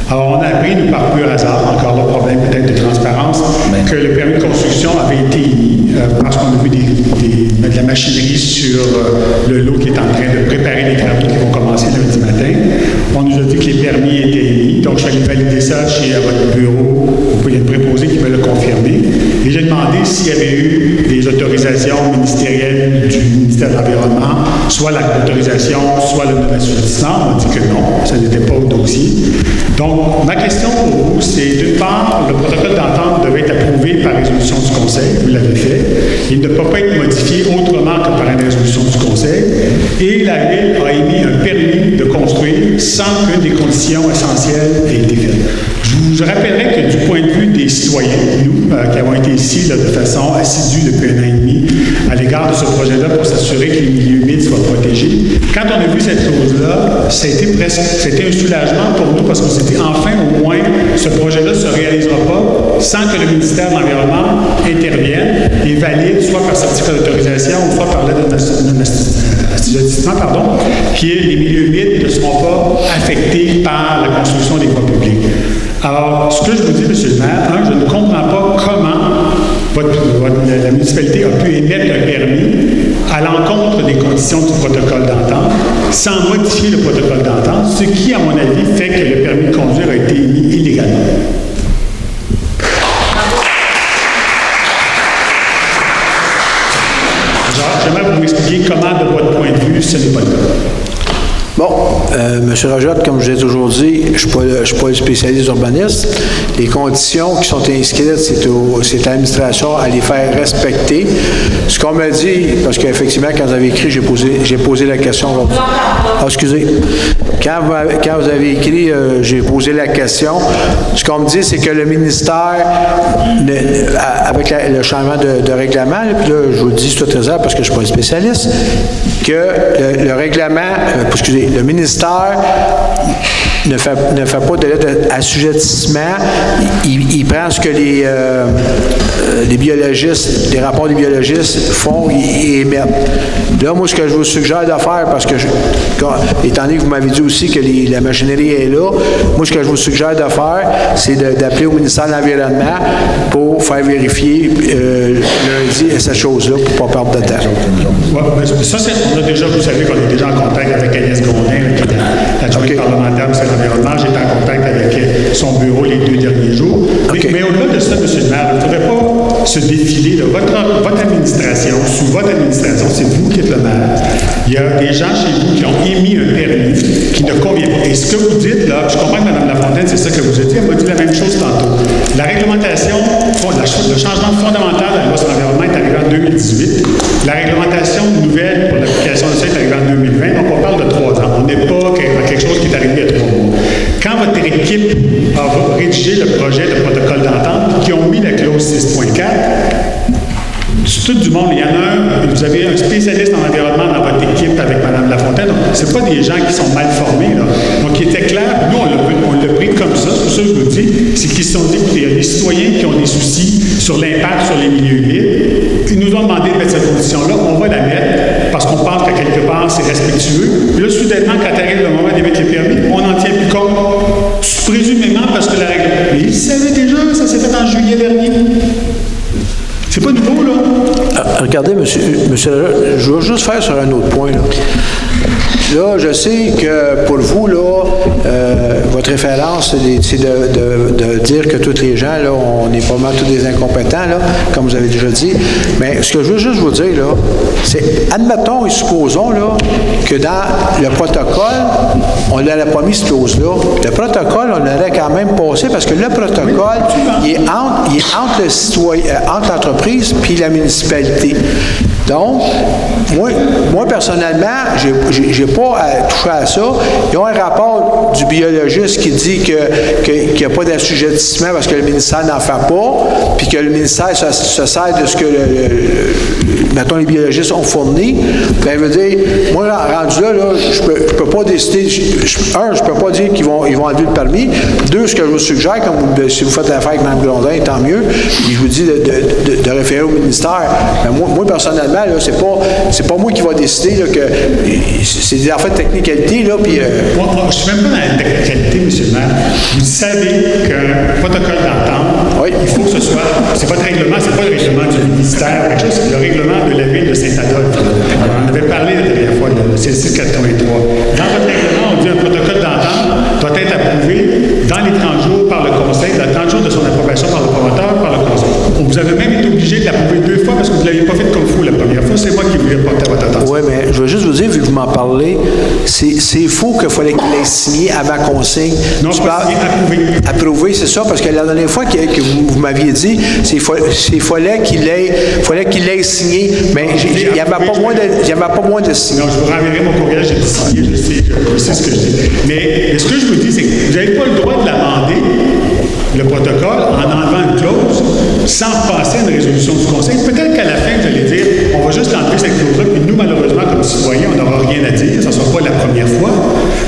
Speaker 10: Alors, on a appris, nous, par pur hasard, encore le problème peut-être de transparence, que le permis de construction avait été émis parce qu'on a vu de la machinerie sur le lot qui est en train de préparer les travaux qui vont commencer lundi matin. On nous a dit que les permis étaient émis, donc je suis allé valider ça à votre bureau. Vous pouvez le préposer qui me le confirmer. Et j'ai demandé s'il y avait eu des autorisations ministérielles du ministère de l'Environnement, soit soit l'autorisation, soit le non-assujettissement. On a dit que non, ça n'était pas au dossier. Donc, ma question pour vous, c'est d'une part, le protocole d'entente devait être approuvé par résolution du Conseil, vous l'avez fait. Il ne peut pas être modifié autrement que par une résolution du Conseil. Et la Ville a émis un permis de construire sans qu'une des conditions essentielles ait été faite. Je vous rappellerai que du point de vue des citoyens, nous, qui avons été ici là, de façon assidue depuis 1 an et demi à l'égard de ce projet-là pour s'assurer que les milieux humides soient protégés, quand on a vu cette chose-là, c'était un soulagement pour nous parce qu'on s'était enfin, au moins, ce projet-là ne se réalisera pas sans que le ministère de l'Environnement intervienne et valide soit par certificat d'autorisation ou soit par l'aide assujettissement, qui est les milieux humides ne seront pas affectés par la construction des voies publiques. Alors, ce que je vous dis, M. le maire, je ne comprends pas comment la municipalité a pu émettre un permis à l'encontre des conditions du protocole d'entente sans modifier le protocole d'entente, ce qui, à mon avis, fait que le permis de conduire a été émis illégalement. J'aimerais vous m'expliquer comment, de votre point de vue, ce n'est pas le cas.
Speaker 2: Bon, M. Rajotte, comme je l'ai toujours dit, je ne suis pas le spécialiste urbaniste. Les conditions qui sont inscrites, c'est à l'administration à les faire respecter. Ce qu'on m'a dit, parce qu'effectivement, quand vous avez écrit, j'ai posé la question. Ah, excusez. Quand vous avez écrit, j'ai posé la question. Ce qu'on me dit, c'est que le ministère, avec le changement de règlement, puis là, je vous le dis tout réserve parce que je ne suis pas un spécialiste, que le règlement, excusez, le ministère ne fait pas de l'aide d'assujettissement. Il prend ce que les biologistes, les rapports des biologistes font et émettent. Là, moi, ce que je vous suggère de faire, parce que, étant donné que vous m'avez dit aussi que la machinerie est là, moi, ce que je vous suggère de faire, c'est d'appeler au ministère de l'Environnement pour faire vérifier lundi cette chose-là pour ne pas perdre de temps.
Speaker 10: Ouais, ça, on a déjà, vous savez qu'on est déjà en contact avec Agnès Gondin, qui est l'adjointe parlementaire du l'environnement. J'étais en contact avec son bureau les 2 derniers jours. Mais au-delà de ça, M. le maire, il ne faudrait pas se défiler. Là. Votre administration, sous votre administration, c'est vous qui êtes le maire. Il y a des gens chez vous qui ont émis un permis qui ne convient pas. Et ce que vous dites, là, je comprends que Mme Lafontaine, c'est ça que vous avez dit, elle m'a dit la même chose tantôt. La réglementation, le changement fondamental de la loi sur l'environnement est arrivé en 2018. La réglementation nouvelle pour l'application de ça est arrivée en 2020. Donc, on parle de 3 ans. On n'est pas à quelque chose qui est arrivé il y a 3 mois. Quand votre équipe a rédigé le projet de protocole d'entente, qui ont mis la clause 6.4, tout du monde, il y en a un, vous avez un spécialiste en environnement dans votre équipe avec Mme Lafontaine, donc ce n'est pas des gens qui sont mal formés, là. Donc il était clair, nous on l'a pris comme ça, c'est pour ça que je vous dis, c'est qu'ils se sont dit, écoutez, il y a des citoyens qui ont des soucis sur l'impact sur les milieux humides, ils nous ont demandé de mettre cette condition-là, on va la mettre, parce qu'on pense qu'à quelque part c'est respectueux, puis là soudainement quand arrive le moment d'émettre les permis, on n'en tient plus compte, présumément parce que la règle, mais ils savaient déjà, ça s'est fait en juillet dernier. C'est pas nouveau, là.
Speaker 2: Regardez, monsieur, je veux juste faire sur un autre point, là. Là, je sais que pour vous, là, votre référence, c'est de dire que tous les gens, là, on est pas mal tous des incompétents, là, comme vous avez déjà dit. Mais ce que je veux juste vous dire, là, c'est, admettons et supposons, là, que dans le protocole, on n'aurait pas mis cette clause-là. Le protocole, on l'aurait quand même passé parce que le protocole, il est entre le citoyen, entre l'entreprise puis la municipalité. Donc, moi personnellement, j'ai pas à toucher à ça. Ils ont un rapport du biologiste qui dit qu'il n'y a pas d'assujettissement parce que le ministère n'en fait pas, puis que le ministère se sert de ce que mettons, les biologistes ont fourni. Bien, je veux dire, moi, rendu là, je peux pas décider. Je peux pas dire qu'ils vont enlever le permis. 2, ce que je vous suggère, si vous faites l'affaire avec Mme Blondin, tant mieux. Puis je vous dis de référer au ministère. Mais moi personnellement, là, c'est pas moi qui va décider là, que c'est des affaires de technicalité. Là, puis,
Speaker 10: moi, je ne suis même pas dans la technicalité, M. le maire. Vous savez qu'un protocole d'entente, il faut que ce soit. C'est votre règlement, c'est pas le règlement du ministère, quelque chose, c'est le règlement de la ville de Saint-Adolphe. On en avait parlé la dernière fois, c'est le 683. Dans votre règlement, on dit un protocole d'entente doit être approuvé dans les 30 jours par le conseil, dans les 30 jours de son approbation par le promoteur, par le conseil. Vous avez même été obligé de l'approuver 2 fois parce que vous ne l'aviez pas fait comme il faut la première fois. C'est moi qui voulais porter à votre attention.
Speaker 2: Oui, mais je veux juste vous dire, vu que vous m'en parlez, c'est faux qu'il fallait qu'il ait signé avant qu'on signe.
Speaker 10: Non, pas signé, approuvé.
Speaker 2: Approuvé, c'est ça, parce que la dernière fois que vous m'aviez dit, il fallait qu'il ait signé, mais il n'y avait pas moins de signer.
Speaker 10: Non, je vous renverrai mon courriel, j'ai signé, je sais ce que je dis. Mais ce que je vous dis, c'est que vous n'avez pas le droit de l'amender, le protocole, en enlevant une clause, sans passer à une résolution du Conseil. Peut-être qu'à la fin, vous allez dire, on va juste enlever cette clause-là, puis nous, malheureusement, comme citoyens, on n'aura rien à dire, ça ne sera pas la première fois,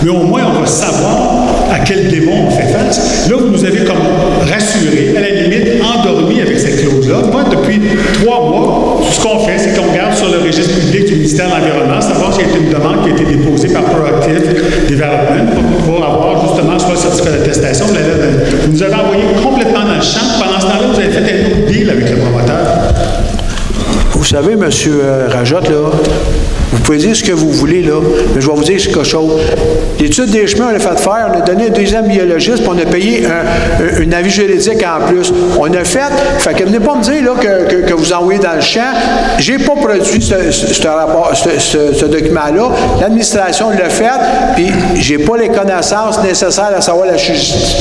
Speaker 10: mais au moins, on va savoir à quel démon on fait face. Là, vous nous avez comme rassurés, à la limite, endormis avec cette clause-là. Moi, depuis 3 mois, ce qu'on fait, c'est qu'on regarde sur le registre public du ministère de l'Environnement, savoir s'il y a une demande qui a été déposée par Proactive Development pour pouvoir avoir justement soit le certificat d'attestation. Vous nous avez envoyé complètement dans le champ. Pendant ce temps-là, vous avez fait un autre deal avec le promoteur.
Speaker 2: Vous savez, M. Rajotte, là, vous pouvez dire ce que vous voulez, là, mais je vais vous dire quelque chose. L'étude des chemins, on l'a fait faire, on a donné un deuxième biologiste, puis on a payé un avis juridique en plus. On a fait que venez pas me dire là, que vous envoyez dans le champ. J'ai pas produit ce document-là. L'administration l'a fait, puis j'ai pas les connaissances nécessaires à savoir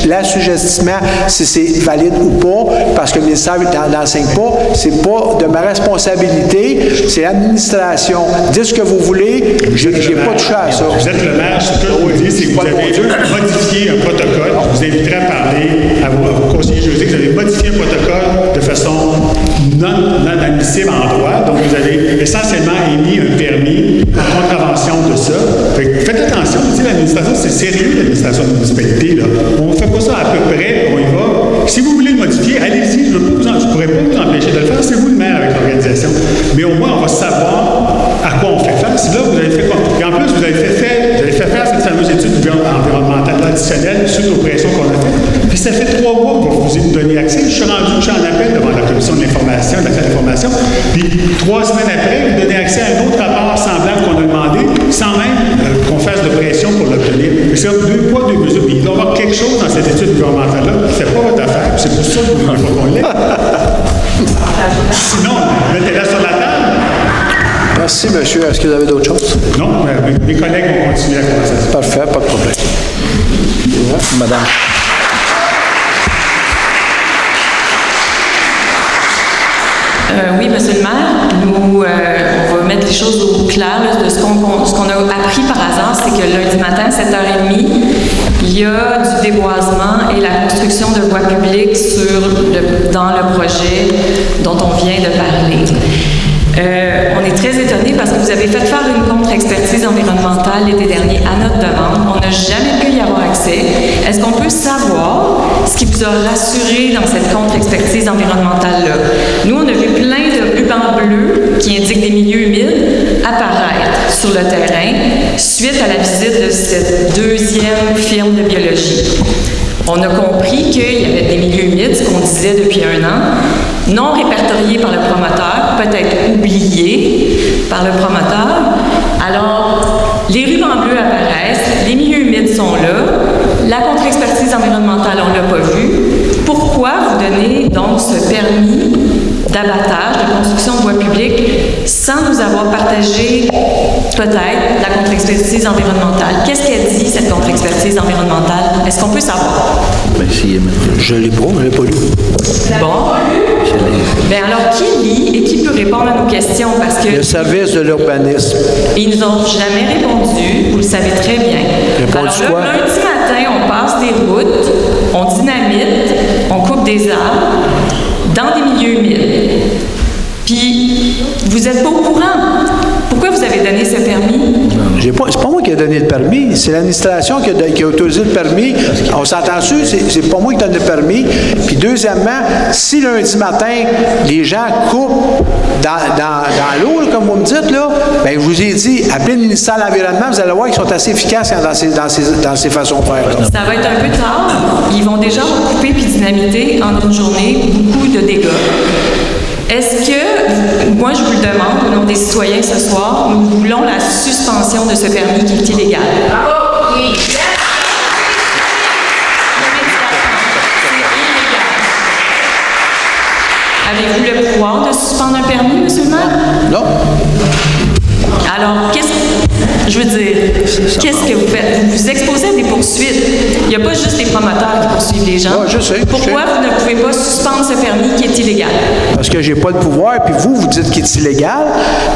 Speaker 2: l'assujettissement, si c'est valide ou pas, parce que le ministère n'enseigne pas. C'est pas de ma responsabilité, c'est l'administration. Dites ce que vous voulez, j'ai pas touché à ça.
Speaker 10: Vous êtes le maire, ce que je vous dis, c'est que vous avez modifié un protocole. Je vous inviterai à parler à vos conseillers juridiques. Vous avez modifié un protocole de façon non admissible en droit. Donc, vous avez essentiellement émis un permis en contravention de ça. Faites attention, l'administration, c'est sérieux, l'administration de la municipalité. Là. On ne fait pas ça à peu près, on y va. Si vous voulez le modifier, allez-y, je ne pourrais pas vous empêcher de le faire. C'est vous le maire avec l'organisation. Mais au moins, on va savoir à quoi on fait face. Là, vous avez fait quoi? Et en plus, vous avez fait faire cette fameuse étude environnementale additionnelle suite aux pressions qu'on a faites. Puis ça fait 3 mois que vous nous donner accès. Je suis en appel devant la commission de l'information, de l'accès à l'information. Puis 3 semaines après, vous donnez accès à un autre rapport semblable qu'on a demandé, sans même qu'on fasse de pression pour l'obtenir. C'est 2 poids, 2 mesures. Puis il doit y avoir quelque chose dans cette étude environnementale-là qui ne fait pas votre affaire. C'est pour ça que vous ne voulez pas qu'on l'ait. Sinon, mettez-la sur la table.
Speaker 2: Merci, monsieur. Est-ce que vous avez d'autres choses?
Speaker 10: Non, mes collègues vont continuer la conversation.
Speaker 2: Parfait, pas de problème.
Speaker 3: Madame.
Speaker 11: Oui, monsieur le maire, nous, on va mettre les choses au clair de ce qu'on a appris par hasard, c'est que lundi matin, à 7h30, il y a du déboisement et la construction de voies publiques dans le projet dont on vient de parler. On est très étonnés parce que vous avez fait faire une contre-expertise environnementale l'été dernier à notre demande. On n'a jamais pu y avoir accès. Est-ce qu'on peut savoir ce qui vous a rassuré dans cette contre-expertise environnementale-là? Nous, on a vu plein de rubans bleus qui indiquent des milieux humides apparaître sur le terrain suite à la visite de cette deuxième firme de biologie. On a compris qu'il y avait des milieux humides, ce qu'on disait depuis 1 an, non répertoriés par le promoteur, peut-être oubliés par le promoteur. Alors, les rubans bleus apparaissent, les milieux humides sont là, la contre-expertise environnementale, on ne l'a pas vue. Pourquoi vous donnez donc ce permis d'abattage, de construction de voies publiques, sans nous avoir partagé peut-être la contre-expertise environnementale? Qu'est-ce qu'elle dit, cette contre-expertise environnementale? Est-ce qu'on peut savoir?
Speaker 2: Je ne l'ai pas lu.
Speaker 11: Bon. Bien alors, qui lit et qui peut répondre à nos questions? Parce que le service de l'urbanisme. Ils nous ont jamais répondu, vous le savez très bien. Alors là, lundi matin, on passe des routes, on dynamite, on coupe des arbres dans des milieux humides. Puis, vous n'êtes pas au courant. Pourquoi vous avez donné ce permis?
Speaker 2: C'est pas moi qui ai donné le permis, c'est l'administration qui a autorisé le permis. On s'entend dessus, c'est pas moi qui donne le permis. Puis deuxièmement, si lundi matin, les gens coupent dans l'eau, comme vous me dites, là, bien, je vous ai dit, appelez le ministère de l'Environnement, vous allez voir qu'ils sont assez efficaces dans ces façons de faire. Là.
Speaker 11: Ça va être un peu tard. Ils vont déjà couper puis dynamiter en une journée beaucoup de dégâts. Est-ce que, moi je vous le demande, au nom des citoyens ce soir, nous voulons la suspension de ce permis qui est illégal? Bravo! Oui. Avez-vous le pouvoir de suspendre un permis, monsieur le maire?
Speaker 2: Non.
Speaker 11: Alors, Je veux dire, qu'est-ce que vous faites? Vous vous exposez à des poursuites. Il n'y a pas juste les promoteurs qui poursuivent les gens.
Speaker 2: Ouais, je sais.
Speaker 11: Pourquoi vous ne pouvez pas suspendre ce permis qui est illégal?
Speaker 2: Parce que j'ai pas le pouvoir, puis vous dites qu'il est illégal.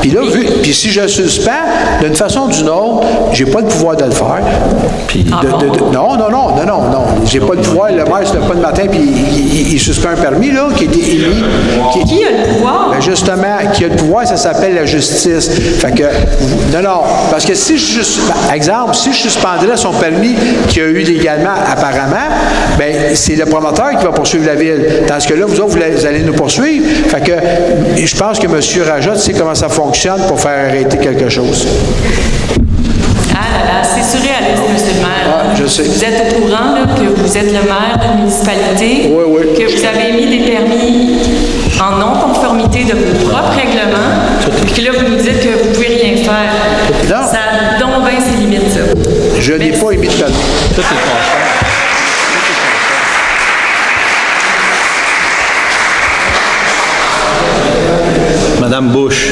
Speaker 2: Puis là, puis si je le suspends, d'une façon ou d'une autre, j'ai pas le pouvoir de le faire. Puis non. J'ai pas le pouvoir. Le maire se lève pas le matin, puis il suspend un permis, là, qui est émis.
Speaker 11: Qui a le pouvoir?
Speaker 2: Ben justement, qui a le pouvoir, ça s'appelle la justice. Fait que, non, parce que si exemple, si je suspendrais son permis qu'il a eu légalement, apparemment, ben c'est le promoteur qui va poursuivre la ville. Tandis que là, vous autres, vous allez nous poursuivre. Fait que, je pense que M. Rajotte sait comment ça fonctionne pour faire arrêter quelque chose.
Speaker 11: Ah là là, c'est surréaliste, M. le maire.
Speaker 2: Ah, je sais.
Speaker 11: Vous êtes au courant là, que vous êtes le maire d'une municipalité,
Speaker 2: oui.
Speaker 11: que vous avez émis des permis en non-conformité de vos propres règlements, puis là, vous nous dites que vous ne pouvez rien faire.
Speaker 2: Non.
Speaker 11: Ça a donc bien ses limites, ça.
Speaker 2: Je n'ai pas émis de permis.
Speaker 3: Tout est conforme. Madame Bush.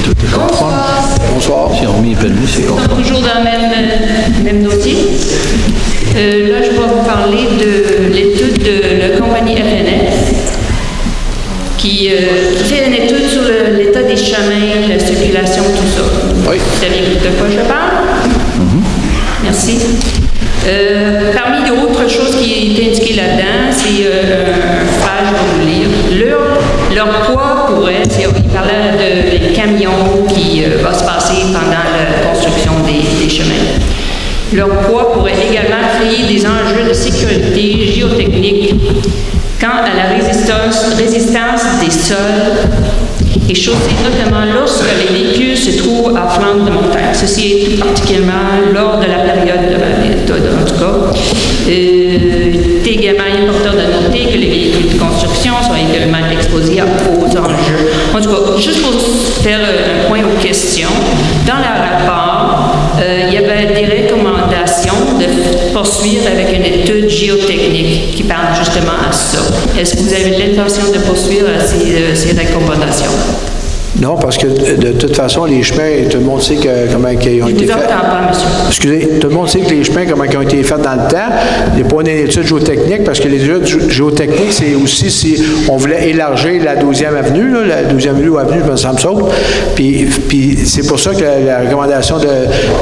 Speaker 3: Tout est conforme.
Speaker 2: Bonsoir.
Speaker 3: Si on met les permis, c'est conforme.
Speaker 12: Toujours dans le même dossier. Là, je vais vous parler de l'étude de la compagnie FNS qui fait une étude sur l'état des chemins, la circulation, tout ça.
Speaker 2: Oui.
Speaker 12: Vous savez de quoi je parle? Merci. Parmi d'autres choses qui est indiquées là-dedans, c'est un phrase, je vais vous lire. Leur poids pourrait, il parlait des camions qui va se passer pendant la construction des chemins. Leur poids pourrait également créer des enjeux de sécurité géotechnique quant à la résistance des sols et chaussées, notamment lorsque les véhicules se trouvent à flanc de montagne. Ceci est particulièrement lors de la période de ma méthode, en tout cas. Il est également important de noter que les véhicules de construction sont également exposés aux enjeux. En tout cas, juste pour faire un point aux questions, dans le rapport, il y avait des recommandations de poursuivre avec une étude géotechnique qui parle justement à ça. Est-ce que vous avez l'intention de poursuivre ces recommandations?
Speaker 2: Non, parce que de toute façon, les chemins, tout le monde sait comment ils ont été faits.
Speaker 12: Je vous entends pas, monsieur.
Speaker 2: Excusez, tout le monde sait que les chemins, comment ils ont été faits dans le temps. Il n'y a pas une étude géotechnique, parce que les études géotechniques, c'est aussi si on voulait élargir la 12e avenue, là, la 12e rue ou avenue, ça me saute. Puis c'est pour ça que la recommandation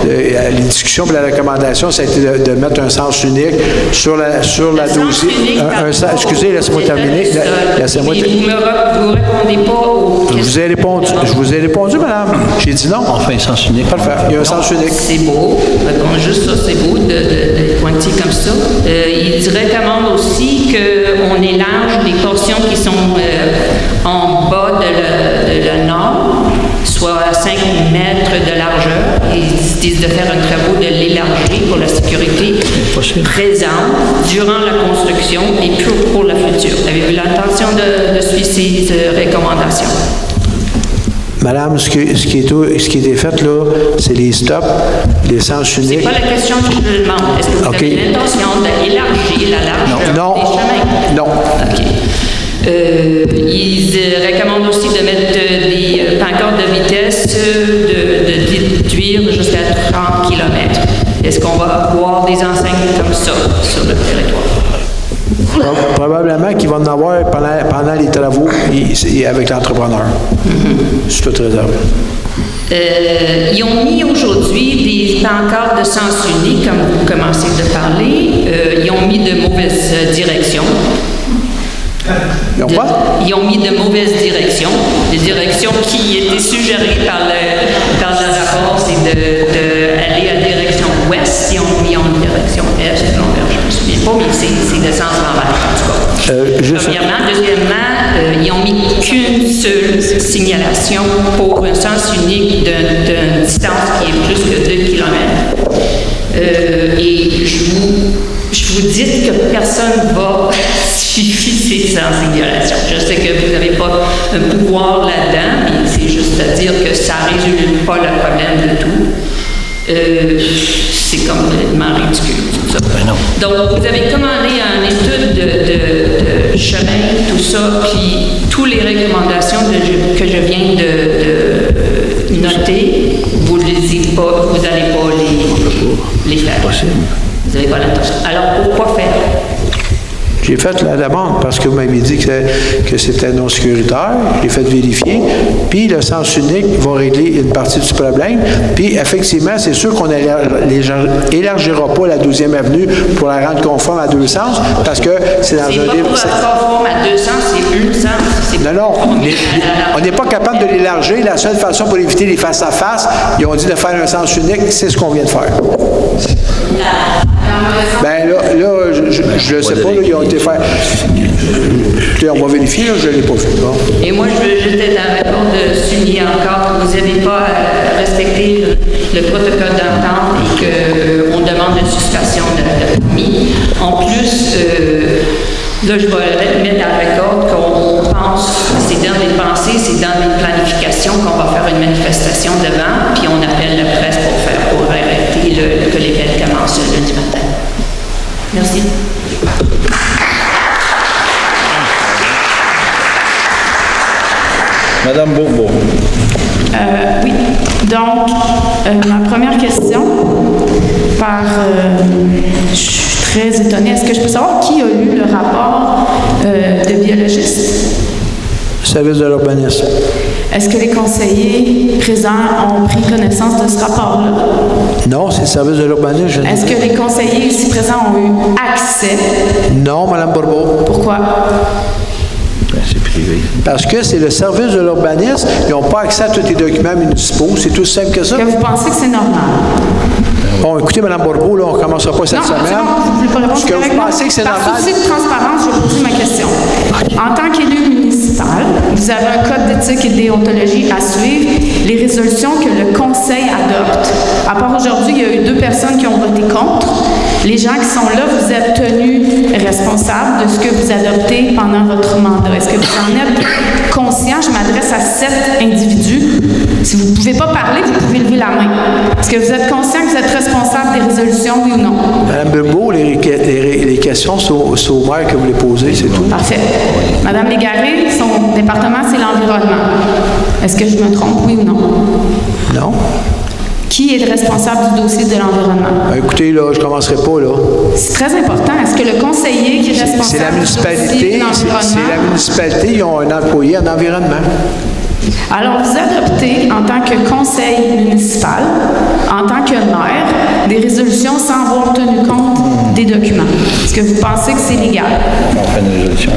Speaker 2: les discussions pour la recommandation, ça a été de mettre un sens unique sur la 12e. Excusez, laissez-moi terminer. Laissez-moi terminer.
Speaker 12: Vous ne répondez pas aux questions.
Speaker 2: Je vous ai répondu, madame. J'ai dit non.
Speaker 3: Enfin, sens unique.
Speaker 2: Parfait. Il y a un sens unique.
Speaker 12: C'est beau. Répondre juste ça, c'est beau de pointer comme ça. Il recommande aussi qu'on élarge les portions qui sont en bas de la norme, soit à 5 mètres de largeur. Ils disent de faire un travail de l'élargir pour la sécurité présente durant la construction et pour la future. Avez-vous l'intention de suivre ces recommandations?
Speaker 2: Madame, ce qui était fait, là, c'est les stops, les sens uniques.
Speaker 12: C'est pas la question que je vous demande. Est-ce que vous avez l'intention d'élargir la largeur des chemins?
Speaker 2: Non.
Speaker 12: OK. Ils recommandent aussi de mettre des pancartes de vitesse, de déduire jusqu'à 30 km. Est-ce qu'on va avoir des enseignes comme ça sur le territoire?
Speaker 2: Probablement qu'il va en avoir pendant les travaux avec l'entrepreneur. C'est toute réserve.
Speaker 12: Ils ont mis aujourd'hui des pancartes de sens unique, comme vous commencez de parler. Ils ont mis de mauvaises directions. Ils ont mis de mauvaises directions. Les directions qui étaient suggérées par le rapport, c'est d'aller à la direction ouest. Ils ont mis en direction est. Je ne me souviens pas, mais c'est de sens envers, en tout cas. Premièrement. Deuxièmement, ils ont mis qu'une seule signalation pour un sens unique d'une distance qui est plus que 2 km. Et je vous dis que personne ne va suffire sans signalation. Je sais que vous n'avez pas un pouvoir là-dedans, mais c'est juste à dire que ça ne résout pas le problème de tout. C'est complètement ridicule, tout ça. Donc, vous avez commandé une étude de chemin, tout ça, puis toutes les recommandations que je viens de notés, vous n'allez pas les faire. Vous n'avez pas l'intention. Alors, pourquoi faire?
Speaker 2: J'ai fait la demande parce que vous m'avez dit que c'était non sécuritaire. J'ai fait vérifier. Puis le sens unique va régler une partie du problème. Puis effectivement, c'est sûr qu'on n'élargira pas la 12e avenue pour la rendre conforme à deux sens parce que c'est dans un livre.
Speaker 12: C'est pas conforme à deux sens, c'est un sens.
Speaker 2: Non, on n'est pas capable de l'élargir. La seule façon pour éviter les face-à-face, ils ont dit de faire un sens unique. C'est ce qu'on vient de faire. Ben là, je ne sais pas, là, ils ont été faire. Écoutez, on va vérifier, là, je ne l'ai pas vu. Bon.
Speaker 12: Et moi, je veux juste être d'accord de souligner encore que vous n'avez pas respecté le protocole d'entente et qu'on demande une suspension de permis. En plus, là, je vais mettre en record qu'on pense, c'est dans les pensées, c'est dans les planifications qu'on va faire une manifestation devant, puis on appelle la presse pour arrêter que les fêtes commencent lundi matin. Merci.
Speaker 3: Madame Bourbeau.
Speaker 13: Oui. Donc, ma première question, je suis très étonnée. Est-ce que je peux savoir qui a lu le rapport de biologiste?
Speaker 2: Service de l'urbanisme.
Speaker 13: Est-ce que les conseillers présents ont pris connaissance de ce rapport-là?
Speaker 2: Non, c'est le service de l'urbanisme.
Speaker 13: Est-ce que les conseillers ici présents ont eu accès?
Speaker 2: Non, Mme Bourbeau.
Speaker 13: Pourquoi?
Speaker 3: C'est privé.
Speaker 2: Parce que c'est le service de l'urbanisme. Ils n'ont pas accès à tous les documents municipaux. C'est tout simple que ça.
Speaker 13: Est-ce que vous pensez que c'est normal?
Speaker 2: Bon, écoutez, Mme Bourbeau, là, on ne commencera pas cette semaine.
Speaker 13: Non,
Speaker 2: est-ce que vous pensez que c'est normal?
Speaker 13: Par souci de transparence, je vais poser ma question. En tant qu'élu municipal, vous avez un code d'éthique et de déontologie à suivre, les résolutions que le conseil adopte. À part aujourd'hui, il y a eu 2 personnes qui ont voté contre. Les gens qui sont là, vous êtes tenus responsables de ce que vous adoptez pendant votre mandat. Est-ce que vous en êtes conscient? Je m'adresse à 7 individus. Si vous ne pouvez pas parler, vous pouvez lever la main. Est-ce que vous êtes conscient que vous êtes responsable des résolutions, oui ou non?
Speaker 2: Mme Bourbeau, les questions sont au maire que vous les posez, c'est tout.
Speaker 13: Parfait. Mme Légaré, son département, c'est l'environnement. Est-ce que je me trompe, oui ou non?
Speaker 2: Non.
Speaker 13: Qui est le responsable du dossier de l'environnement?
Speaker 2: Écoutez, là, je ne commencerai pas, là.
Speaker 13: C'est très important. Est-ce que le conseiller qui est responsable
Speaker 2: c'est la municipalité,
Speaker 13: du dossier de l'environnement?
Speaker 2: C'est la municipalité, ils ont un employé en environnement.
Speaker 13: Alors, vous adoptez, en tant que conseil municipal, en tant que maire, des résolutions sans avoir tenu compte des documents. Est-ce que vous pensez que c'est légal?
Speaker 3: On fait une résolution.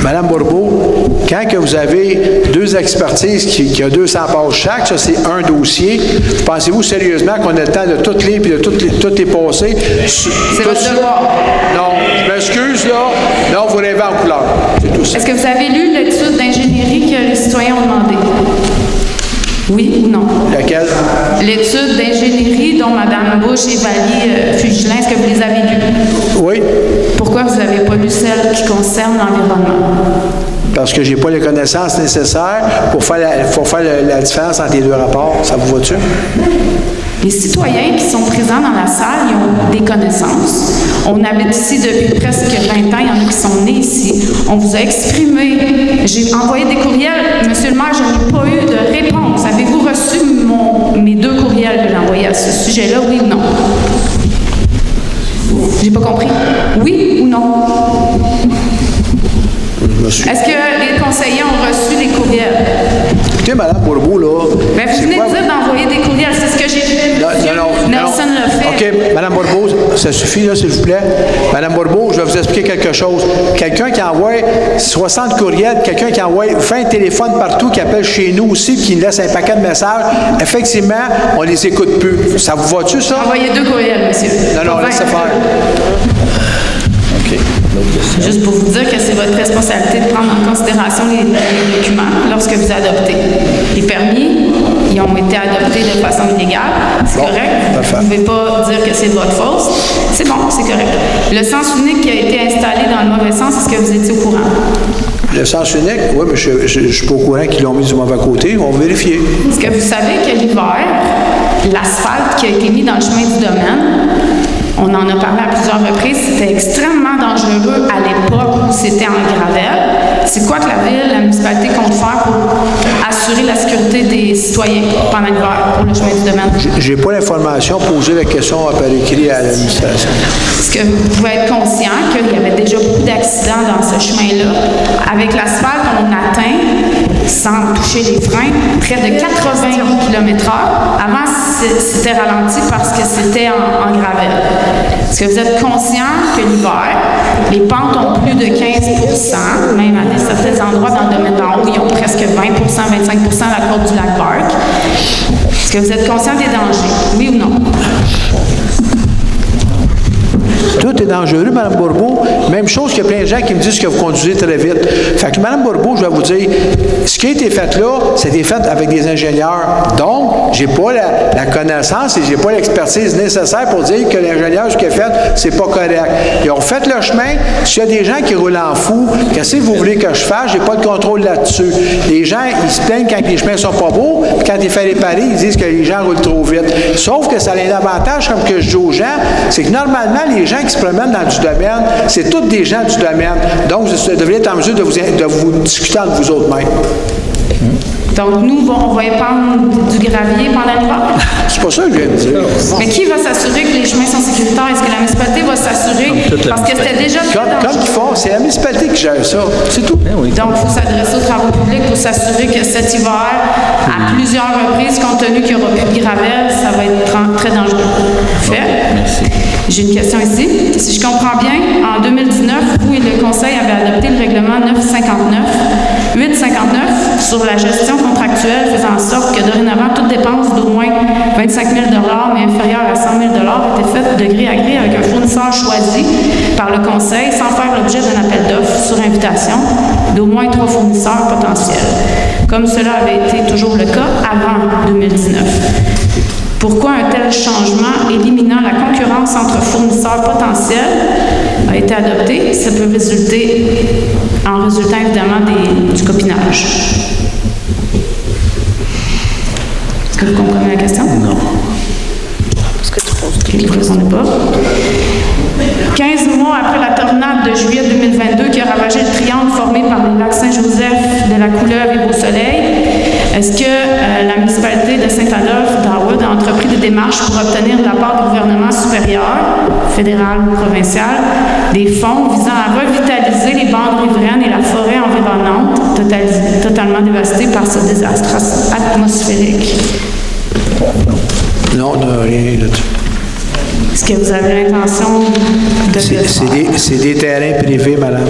Speaker 2: Madame Bourbeau, quand que vous avez 2 expertises qui ont 200 pages chaque, ça c'est un dossier, pensez-vous sérieusement qu'on a le temps de toutes lire et de toutes les passer?
Speaker 13: C'est votre devoir.
Speaker 2: Non, je m'excuse, là. Non, vous rêvez en couleur. C'est tout ça.
Speaker 13: Est-ce que vous avez lu l'étude d'ingénierie que les citoyens ont demandé? Oui ou non?
Speaker 2: Laquelle?
Speaker 13: L'étude d'ingénierie dont Mme Bush et Valérie Fugilin, est-ce que vous les avez lues?
Speaker 2: Oui.
Speaker 13: Pourquoi vous n'avez pas lu celle qui concerne l'environnement?
Speaker 2: Parce que je n'ai pas les connaissances nécessaires pour faire la différence entre les 2 rapports. Ça vous va-tu?
Speaker 13: Les citoyens qui sont présents dans la salle, ils ont des connaissances. On habite ici depuis presque 20 ans. Il y en a qui sont nés ici. On vous a exprimé. J'ai envoyé des courriels. Monsieur le maire, je n'ai pas eu de réponse. Avez-vous reçu mes 2 courriels que j'ai envoyés à ce sujet-là, oui ou non? J'ai pas compris. Oui ou non? Est-ce que les conseillers ont reçu des courriels?
Speaker 2: Écoutez, Mme Bourbeau, là...
Speaker 13: Bien, vous venez de dire d'envoyer des courriels. C'est ce que j'ai fait. Nelson l'a fait.
Speaker 2: OK, Mme Bourbeau, ça suffit, là, s'il vous plaît. Mme Bourbeau, je vais vous expliquer quelque chose. Quelqu'un qui envoie 60 courriels, quelqu'un qui envoie 20 téléphones partout, qui appelle chez nous aussi, qui laisse un paquet de messages, effectivement, on les écoute plus. Ça vous va-tu, ça?
Speaker 13: Envoyez 2 courriels, monsieur.
Speaker 2: Non, laissez faire.
Speaker 3: OK.
Speaker 13: Juste pour vous dire que c'est votre responsabilité de prendre en considération les documents lorsque vous adoptez. Les permis, ils ont été adoptés de façon illégale. C'est correct. Vous ne pouvez pas dire que c'est de votre faute. C'est bon, c'est correct. Le sens unique qui a été installé dans le mauvais sens, est-ce que vous étiez au courant?
Speaker 2: Le sens unique? Oui, mais je ne suis pas au courant qu'ils l'ont mis du mauvais côté. On va vérifier.
Speaker 13: Est-ce que vous savez que l'hiver, l'asphalte qui a été mis dans le chemin du domaine On en a parlé à plusieurs reprises. C'était extrêmement dangereux à l'époque où c'était en gravelle. C'est quoi que la municipalité compte faire pour assurer la sécurité des citoyens pendant l'hiver pour le chemin du domaine?
Speaker 2: J'ai pas l'information. Poser la question par écrit à l'administration.
Speaker 13: Est-ce que vous pouvez être conscient qu'il y avait déjà beaucoup d'accidents dans ce chemin-là? Avec l'asphalte, on atteint, sans toucher les freins, près de 80 km/h. Avant, c'était ralenti parce que c'était en gravelle. Est-ce que vous êtes conscient que l'hiver, les pentes ont plus de 15 même à certains endroits dans le domaine d'en haut, ils ont presque 20 25 à la côte du lac Barque. Est-ce que vous êtes conscient des dangers? Oui ou non?
Speaker 2: Tout est dangereux, Mme Bourbeau. Même chose qu'il y a plein de gens qui me disent que vous conduisez très vite. Fait que, Mme Bourbeau, je vais vous dire, ce qui a été fait là, c'était fait avec des ingénieurs. Donc, j'ai pas la connaissance et j'ai pas l'expertise nécessaire pour dire que l'ingénieur, ce qu'il a fait, c'est pas correct. Ils ont fait le chemin. S'il y a des gens qui roulent en fou, qu'est-ce que vous voulez que je fasse? J'ai pas de contrôle là-dessus. Les gens, ils se plaignent quand les chemins sont pas beaux, puis quand il fait réparer, ils disent que les gens roulent trop vite. Sauf que ça a un avantage, comme que je dis aux gens, c'est que normalement, les gens qui se promènent dans du domaine, c'est tous des gens du domaine. Donc, vous devriez être en mesure de vous discuter entre vous autres mêmes.
Speaker 13: Donc, nous, on va épandre du gravier pendant l'hiver?
Speaker 2: C'est pas ça que je viens de dire.
Speaker 13: Mais qui va s'assurer que les chemins sont sécuritaires? Est-ce que la municipalité va s'assurer? Parce que c'était déjà...
Speaker 2: Comme ils font, c'est la municipalité qui gère ça. C'est tout.
Speaker 13: Donc, il faut s'adresser aux travaux publics pour s'assurer que cet hiver, à plusieurs reprises, compte tenu qu'il n'y aura plus de gravelle, ça va être très dangereux. Fait.
Speaker 3: Merci.
Speaker 13: J'ai une question ici. Si je comprends bien, en 2019, vous et le Conseil avez adopté le règlement 859 sur la gestion contractuelle, faisant en sorte que dorénavant, toute dépense d'au moins 25 000 mais inférieure à 100 000 était faite de gré à gré avec un fournisseur choisi par le Conseil sans faire l'objet d'un appel d'offres sur invitation d'au moins 3 fournisseurs potentiels, comme cela avait été toujours le cas avant 2019. Pourquoi un tel changement éliminant la concurrence entre fournisseurs potentiels a été adopté? Ça peut résulter en résultant évidemment du copinage. Est-ce que vous comprenez la question?
Speaker 3: Non.
Speaker 13: Parce que vous ne répondez pas. 15 mois après la tornade de juillet 2022 qui a ravagé le triangle formé par les lacs Saint-Joseph, de la Couleuvre et Beau-Soleil, est-ce que la municipalité de Saint-Adolphe d'Harwood a entrepris des démarches pour obtenir de la part du gouvernement supérieur, fédéral ou provincial, des fonds visant à revitaliser les bandes riveraines et la forêt environnante, totalement dévastée par ce désastre atmosphérique?
Speaker 2: Non, rien là-dessus.
Speaker 13: Est-ce que vous avez l'intention de faire ça?
Speaker 2: C'est des terrains privés, madame.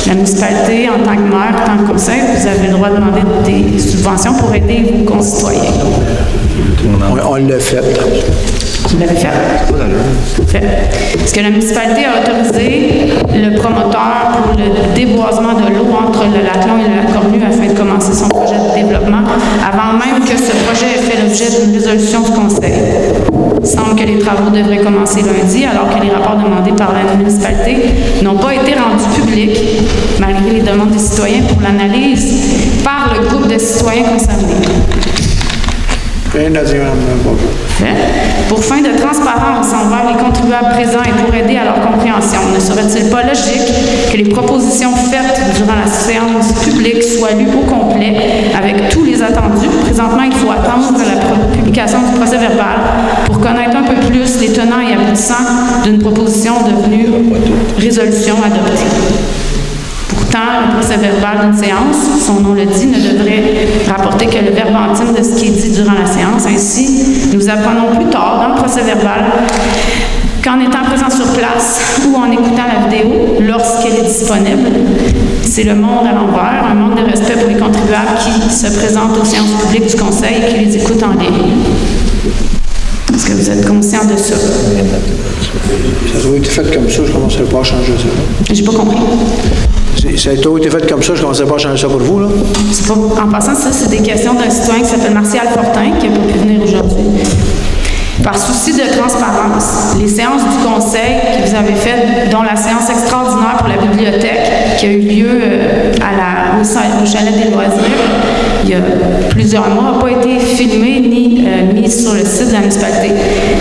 Speaker 13: La municipalité, en tant que maire, en tant que conseil, vous avez le droit de demander des subventions pour aider vos concitoyens.
Speaker 2: On l'a fait.
Speaker 13: Vous l'avez fait? Fait. Est-ce que la municipalité a autorisé le promoteur pour le déboisement de l'eau entre le lac Long et le lac Cornu afin de commencer son projet de développement avant même que ce projet ait fait l'objet d'une résolution du conseil? Il semble que les travaux devraient commencer lundi, alors que les rapports demandés par la municipalité n'ont pas été rendus publics, malgré les demandes des citoyens pour l'analyse par le groupe de citoyens concernés. Pour fin de transparence envers les contribuables présents et pour aider à leur compréhension, ne serait-il pas logique que les propositions faites durant la séance publique soient lues au complet avec tous les attendus? Présentement, il faut attendre la publication du procès verbal pour connaître un peu plus les tenants et aboutissants d'une proposition devenue résolution adoptée. Pourtant, le procès verbal d'une séance, son nom le dit, ne devrait rapporter que le verbatim de ce qui est dit durant la séance. Ainsi, nous apprenons plus tard dans le procès verbal qu'en étant présent sur place ou en écoutant la vidéo lorsqu'elle est disponible, c'est le monde à l'envers, un manque de respect pour les contribuables qui se présentent aux séances publiques du Conseil et qui les écoutent en ligne. Est-ce que vous êtes conscient de ça?
Speaker 2: Ça a été fait comme ça, je ne commencerai pas à changer ça.
Speaker 13: J'ai pas compris.
Speaker 2: Ça a été fait comme ça, je ne commencerai pas à changer ça pour vous, là?
Speaker 13: C'est pas, en passant, ça, c'est des questions d'un citoyen qui s'appelle Martial Fortin, qui n'a pas pu venir aujourd'hui. Par souci de transparence, les séances du conseil que vous avez faites, dont la séance extraordinaire pour la bibliothèque qui a eu lieu au chalet des loisirs, il y a plusieurs mois, n'a pas été filmé ni mis sur le site de la municipalité.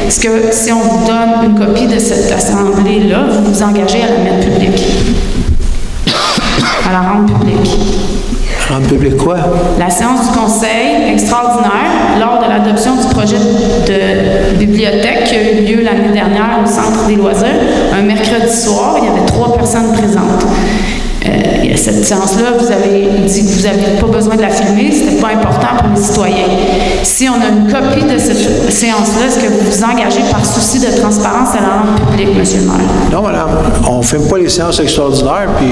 Speaker 13: Est-ce que si on vous donne une copie de cette assemblée-là, vous vous engagez à la mettre publique? À la rendre publique?
Speaker 2: Rendre public quoi?
Speaker 13: La séance du conseil extraordinaire lors de l'adoption du projet de bibliothèque qui a eu lieu l'année dernière au Centre des loisirs, un mercredi soir, il y avait 3 personnes présentes. Cette séance-là, vous avez dit que vous n'aviez pas besoin de la filmer, c'était pas important pour les citoyens. Si on a une copie de cette séance-là, est-ce que vous vous engagez par souci de transparence à la rendre publique, M. le maire?
Speaker 2: Non, madame, on ne filme pas les séances extraordinaires, puis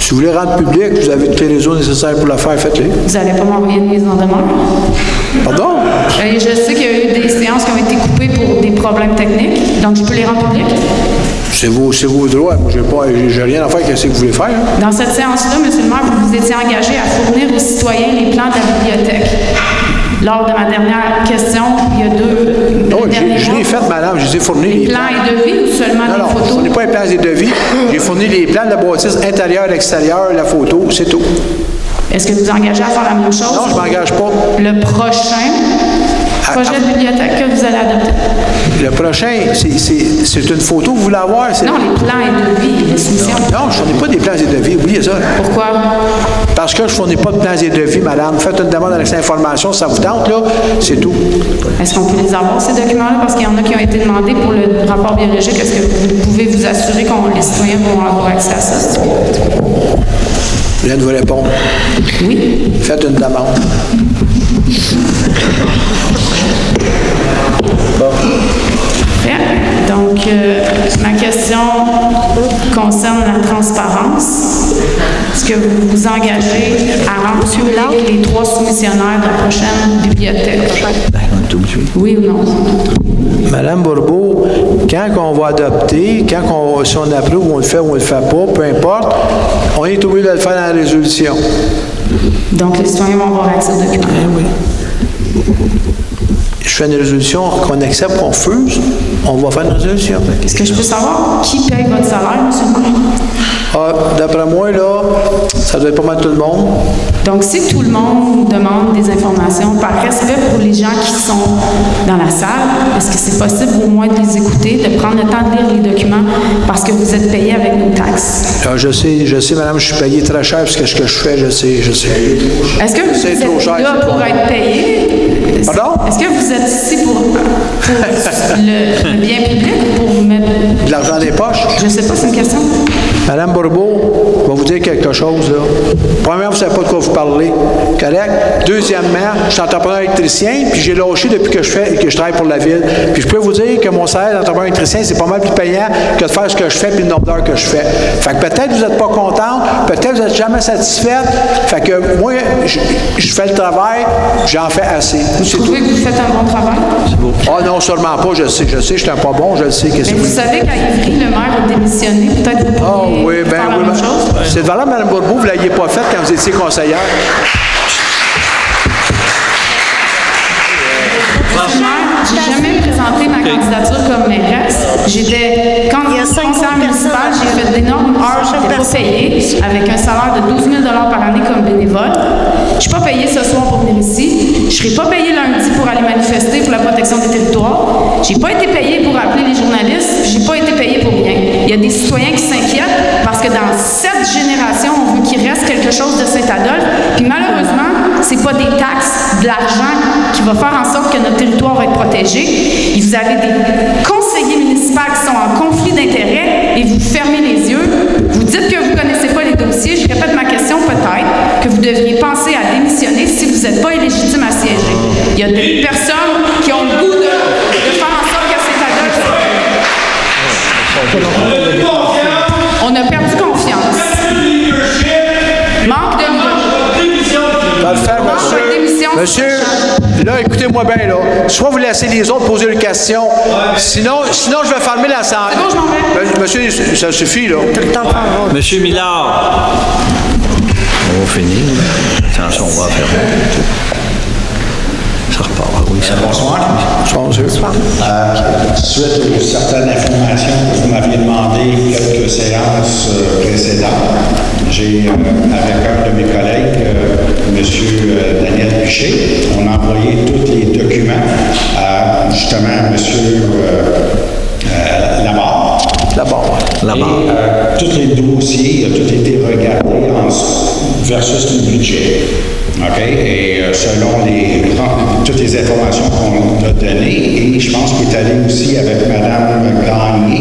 Speaker 2: si vous voulez rendre public, vous avez tous les réseaux nécessaires pour le faire, faites-les.
Speaker 13: Vous n'allez pas m'envoyer une mise en demeure?
Speaker 2: Pardon?
Speaker 13: Je sais qu'il y a eu des séances qui ont été coupées pour des problèmes techniques, donc je peux les rendre publiques?
Speaker 2: C'est vos droits. Moi, j'ai rien à faire avec ce que vous voulez faire. Hein?
Speaker 13: Dans cette séance-là, M. le maire, vous vous étiez engagé à fournir aux citoyens les plans de la bibliothèque. Lors de ma dernière question, il y a
Speaker 2: je l'ai fait, madame. Je les ai fournis. Les
Speaker 13: plans et devis ou seulement les photos?
Speaker 2: Non, je ne fournis pas les plans et devis. J'ai fourni les plans de la bâtisse intérieure, extérieure, la photo, c'est tout.
Speaker 13: Est-ce que vous vous engagez à faire la même chose?
Speaker 2: Non, je ne m'engage pas.
Speaker 13: Le prochain projet de bibliothèque que vous allez adopter?
Speaker 2: Le prochain, c'est une photo que vous voulez avoir?
Speaker 13: Non, les plans et devis, les soumissions.
Speaker 2: Non, je ne fournis pas des plans et devis, oubliez ça.
Speaker 13: Pourquoi?
Speaker 2: Parce que je ne fournis pas de plans et devis, madame. Faites une demande à l'accès information, ça vous tente, là, c'est tout.
Speaker 13: Est-ce qu'on peut les avoir, ces documents-là? Parce qu'il y en a qui ont été demandés pour le rapport biologique. Est-ce que vous pouvez vous assurer que les citoyens vont avoir accès à ça?
Speaker 2: Je viens de vous répondre.
Speaker 13: Oui.
Speaker 2: Faites une demande.
Speaker 13: Bien. Donc, ma question concerne la transparence. Est-ce que vous vous engagez à rendre public les 3 soumissionnaires de la prochaine bibliothèque? Oui ou non?
Speaker 2: Madame Bourbeau, quand on va adopter, si on approuve, on le fait ou on ne le fait pas, peu importe, on est obligé de le faire dans la résolution.
Speaker 13: Donc, les citoyens vont avoir accès aux documents?
Speaker 2: Oui. Je fais une résolution qu'on accepte, qu'on refuse, on va faire une résolution.
Speaker 13: Est-ce que je peux savoir qui paye votre salaire, M. le maire?
Speaker 2: D'après moi, là, ça doit être pas mal tout le monde.
Speaker 13: Donc, si tout le monde nous demande des informations, par respect pour les gens qui sont dans la salle, est-ce que c'est possible au moins de les écouter, de prendre le temps de lire les documents parce que vous êtes payé avec nos taxes?
Speaker 2: Je sais, madame, je suis payé très cher parce que ce que je fais, je sais.
Speaker 13: Est-ce que vous êtes là pour être payé?
Speaker 2: Pardon?
Speaker 13: Est-ce que vous êtes ici pour le bien public ou pour mettre...
Speaker 2: De l'argent des poches?
Speaker 13: Je ne sais pas, c'est une question.
Speaker 2: Madame Bourbeau, je vais vous dire quelque chose, là. Premièrement, vous ne savez pas de quoi vous parlez. Correct? Deuxièmement, je suis entrepreneur électricien, puis j'ai lâché depuis que je travaille pour la ville. Puis je peux vous dire que mon salaire d'entrepreneur électricien, c'est pas mal plus payant que de faire ce que je fais puis le nombre d'heures que je fais. Fait que peut-être que vous n'êtes pas contente, peut-être que vous n'êtes jamais satisfaite. Fait que moi, je fais le travail, j'en fais assez.
Speaker 13: Vous trouvez que vous faites un bon travail?
Speaker 2: Ah non, sûrement pas, je sais, je suis un pas bon, je le sais.
Speaker 13: Mais vous savez qu'à Ivry, le maire a démissionné, peut-être que vous pourriez faire la même chose?
Speaker 2: C'est valable, Mme Bourbeau, vous ne l'aviez pas faite quand vous étiez conseillère.
Speaker 13: J'ai jamais présenté ma candidature comme mairesse. Quand conseillère municipale, j'ai fait d'énormes heures, je n'étais pas payée, avec un salaire de 12 000 par année comme bénévole. Je ne suis pas payée ce soir pour venir ici. Je ne serai pas payée lundi pour aller manifester pour la protection des territoires. Je n'ai pas été payée pour appeler les journalistes. Je n'ai pas été payée pour rien. Il y a des citoyens qui s'inquiètent parce que dans cette génération, on veut qu'il reste quelque chose de Saint-Adolphe. Puis malheureusement, ce n'est pas des taxes, de l'argent qui va faire en sorte que notre territoire va être protégé. Et vous avez des conseillers municipaux qui sont en conflit d'intérêts et vous fermez les yeux. Vous dites que vous ne connaissez pas les dossiers. Je répète ma question, peut-être que vous devriez penser à démissionner si vous n'êtes pas illégitime à siéger. Il y a des personnes qui ont le goût de faire en sorte que Saint-Adolphe. On a perdu confiance. Manque de
Speaker 2: Monsieur, là, écoutez-moi bien, là. Soit vous laissez les autres poser une question, sinon je vais fermer la salle.
Speaker 13: C'est bon, je m'en vais.
Speaker 2: Monsieur, ça suffit, là.
Speaker 3: Monsieur Millard. On va finir. Attention, on va faire. Ça repart. Oui, ça
Speaker 1: Bonsoir.
Speaker 2: Bonsoir.
Speaker 1: Suite aux certaines informations que vous m'aviez demandé quelques séances précédentes, j'ai, avec un de mes collègues, M. Daniel Piché. On a envoyé tous les documents à, justement, M. Labarre. Et tous les dossiers, tout a été regardé versus le budget. OK? Et selon toutes les informations qu'on a données, et je pense qu'il est allé aussi avec Mme Gagné,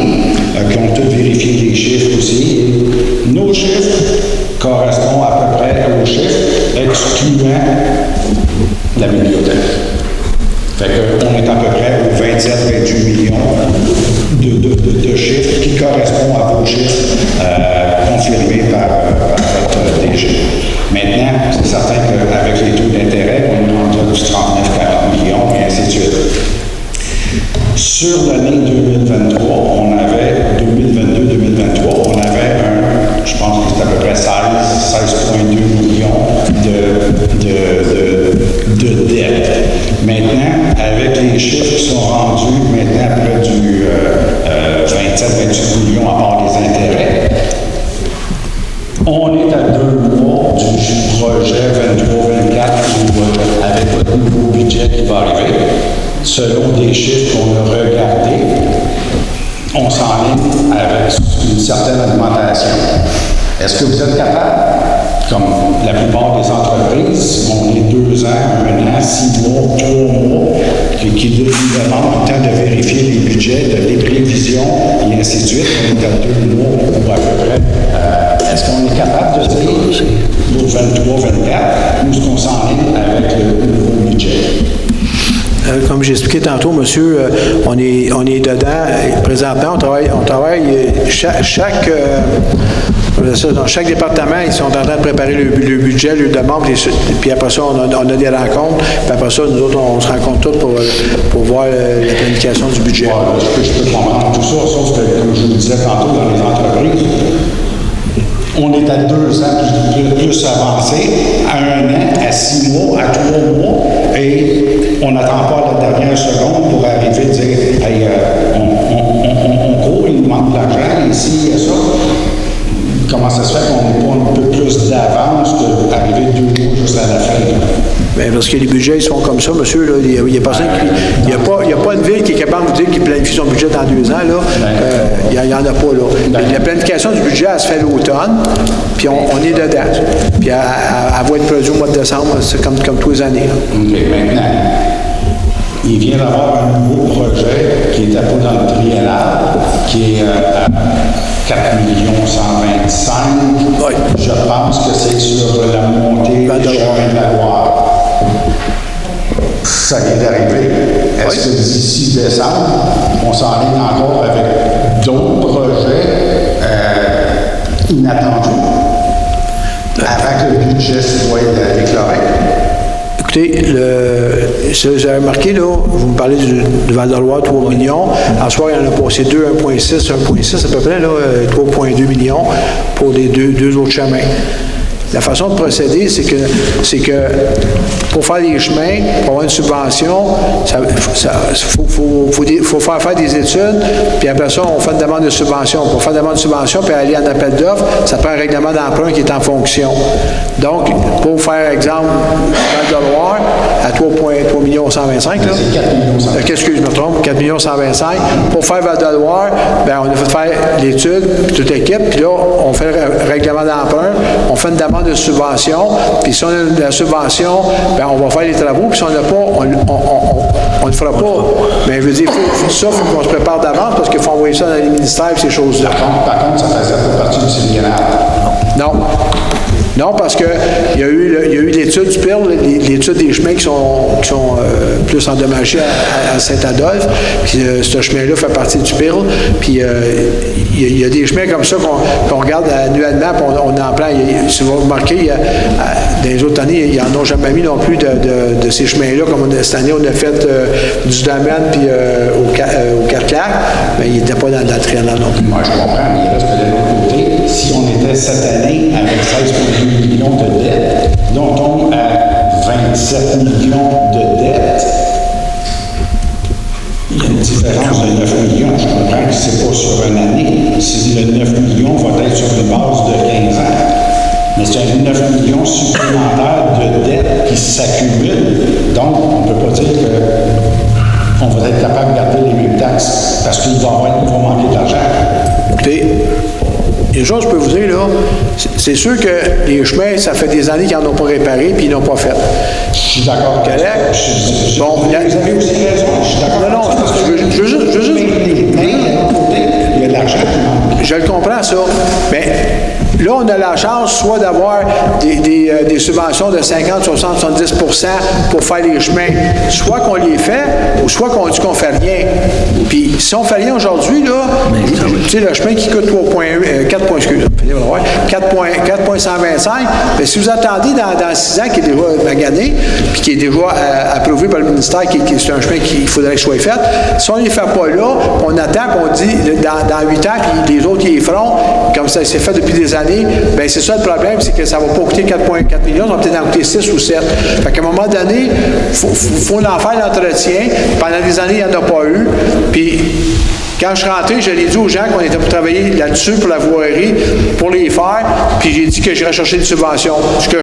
Speaker 1: qui ont tous vérifié les chiffres aussi. Et nos chiffres correspondent à peu près aux chiffres, excluant la bibliothèque. Fait qu'on est à peu près aux 27-28 millions de chiffres qui correspondent à vos chiffres confirmés par votre DG. Maintenant, c'est certain qu'avec les taux d'intérêt, on est rendu à 39-40 millions, et ainsi de suite. Sur l'année 2023, on avait, 2022-2023, on avait je pense que c'était à peu près 16,2 millions de dettes. Maintenant, avec les chiffres qui sont rendus maintenant à près du 27-28 millions à part les intérêts, on est à 2 mois du projet 23-24 avec votre nouveau budget qui va arriver. Selon des chiffres qu'on a regardés, on s'enligne avec une certaine augmentation. Est-ce que vous êtes capable, comme la plupart des entreprises, on est 2 ans, 1 an, 6 mois, 3 mois, qui nous demandent le temps de vérifier les budgets, les prévisions, et ainsi de suite. On est à 2 mois ou à peu près. Est-ce qu'on est capable de dire, pour 23-24, où est-ce qu'on s'enligne avec le nouveau budget?
Speaker 2: Comme j'ai expliqué tantôt, monsieur, on est dedans. Présentement, on travaille dans chaque département, ils sont en train de préparer le budget, le demande, puis après ça, on a des rencontres, puis après ça, nous autres, on se rencontre tous pour voir la planification du budget.
Speaker 1: Ouais, je peux comprendre tout ça, sauf que, comme je vous le disais tantôt, dans les entreprises, on est à 2 ans plus avancé, à 1 an, à 6 mois, à 3 mois, et on n'attend pas la dernière seconde pour arriver et dire hey, on court, il nous manque de l'argent, ici, et ça. Comment ça se fait qu'on n'ait pas un peu plus d'avance qu'arriver 2 mois juste à la fin?
Speaker 2: Bien, parce que les budgets, ils sont comme ça, monsieur. Là, il n'y a personne qui. Il n'y a pas une ville qui est capable de vous dire qu'il planifie son budget dans 2 ans. Il n'y en a pas. Là. La planification du budget, elle se fait l'automne, puis on est dedans. Puis elle va être produite au mois de décembre, c'est comme tous les années.
Speaker 1: Là. OK, maintenant, il vient d'avoir un nouveau projet qui n'était pas dans le triennal, qui est à 4 125 000. Oui. Je pense que c'est sur la montée du chemin de la Loire. Ça vient d'arriver. Est-ce que d'ici décembre, on s'enligne encore avec d'autres projets inattendus avant que le budget soit déclaré?
Speaker 2: Écoutez, vous avez remarqué, là, vous me parlez de Val-de-Loire, 3 millions. En soir, il y en a passé 2, 1,6 à peu près, 3,2 millions pour les deux autres chemins. La façon de procéder, c'est que pour faire les chemins, pour avoir une subvention, faut faire des études, puis après ça, on fait une demande de subvention. Pour faire une demande de subvention, puis aller en appel d'offres, ça prend un règlement d'emprunt qui est en fonction. Donc, pour faire exemple, Val-de-Loire, à 3,125 millions, là.
Speaker 1: C'est 4 millions 125.
Speaker 2: Excuse, je me trompe, 4 millions 125. Pour faire Val-de-Loire, bien, on a fait faire l'étude, toute l'équipe, puis là, on fait le règlement d'emprunt, on fait une demande de subvention, puis si on a la subvention, bien, on va faire les travaux, puis si on n'a pas, on ne le fera pas. Mais je veux dire, il faut qu'on se prépare d'avance, parce qu'il faut envoyer ça dans les ministères et ces choses-là.
Speaker 1: Par contre, ça faisait pas partie du syndicat.
Speaker 2: Non. Non, parce qu'il y a eu l'étude du PIRL, l'étude des chemins qui sont plus endommagés à Saint-Adolphe. Puis ce chemin-là fait partie du PIRL. Puis il y a des chemins comme ça qu'on regarde annuellement, puis on en prend. Si vous remarquez, dans les autres années, ils n'en ont jamais mis non plus de ces chemins-là. Comme cette année, on a fait du domaine puis au 4-Lacs, mais il n'était pas dans la triennale non plus.
Speaker 1: Moi, je comprends, mais il reste que de l'autre côté, si on était cette année avec 16,2 millions de dettes, dont on a 27 millions de dettes, il y a une différence de 9 millions. Je comprends que ce n'est pas sur une année. Si le 9 millions va être sur une base de 15 ans. Mais si c'est 9 millions supplémentaires de dettes qui s'accumulent. Donc, on ne peut pas dire qu'on va être capable de garder les mêmes taxes parce qu'ils vont manquer d'argent.
Speaker 2: Écoutez, les choses, je peux vous dire, là, c'est sûr que les chemins, ça fait des années qu'ils n'en ont pas réparé puis ils n'ont pas fait.
Speaker 1: Je suis d'accord.
Speaker 2: Correct? Bon,
Speaker 1: vous avez aussi raison. Je suis d'accord.
Speaker 2: Non, je veux juste...
Speaker 1: Mais il y a de l'argent qui manque.
Speaker 2: Je le comprends, ça. Mais là, on a la chance soit d'avoir des subventions de 50, 60, 70 % pour faire les chemins. Soit qu'on les fait, ou soit qu'on dit qu'on fait rien. Puis, si on fait rien aujourd'hui, là, tu sais, le chemin qui coûte 4,125, bien, si vous attendez dans 6 ans, qui est déjà magané, puis qui est déjà approuvé par le ministère, c'est un chemin qu'il faudrait qu'il soit fait, si on ne les fait pas là, on attend, puis on dit dans 8 ans, puis les autres, ils les feront, comme ça s'est fait depuis des années, bien, c'est ça le problème, c'est que ça ne va pas coûter 4,4 millions, ça va peut-être en coûter 6 ou 7. Fait qu'à un moment donné, il faut en faire l'entretien. Pendant des années, il n'y en a pas eu. Puis, quand je suis rentré, je l'ai dit aux gens qu'on était pour travailler là-dessus, pour la voirie, pour les faire, puis j'ai dit que j'irais chercher des subventions. Ce que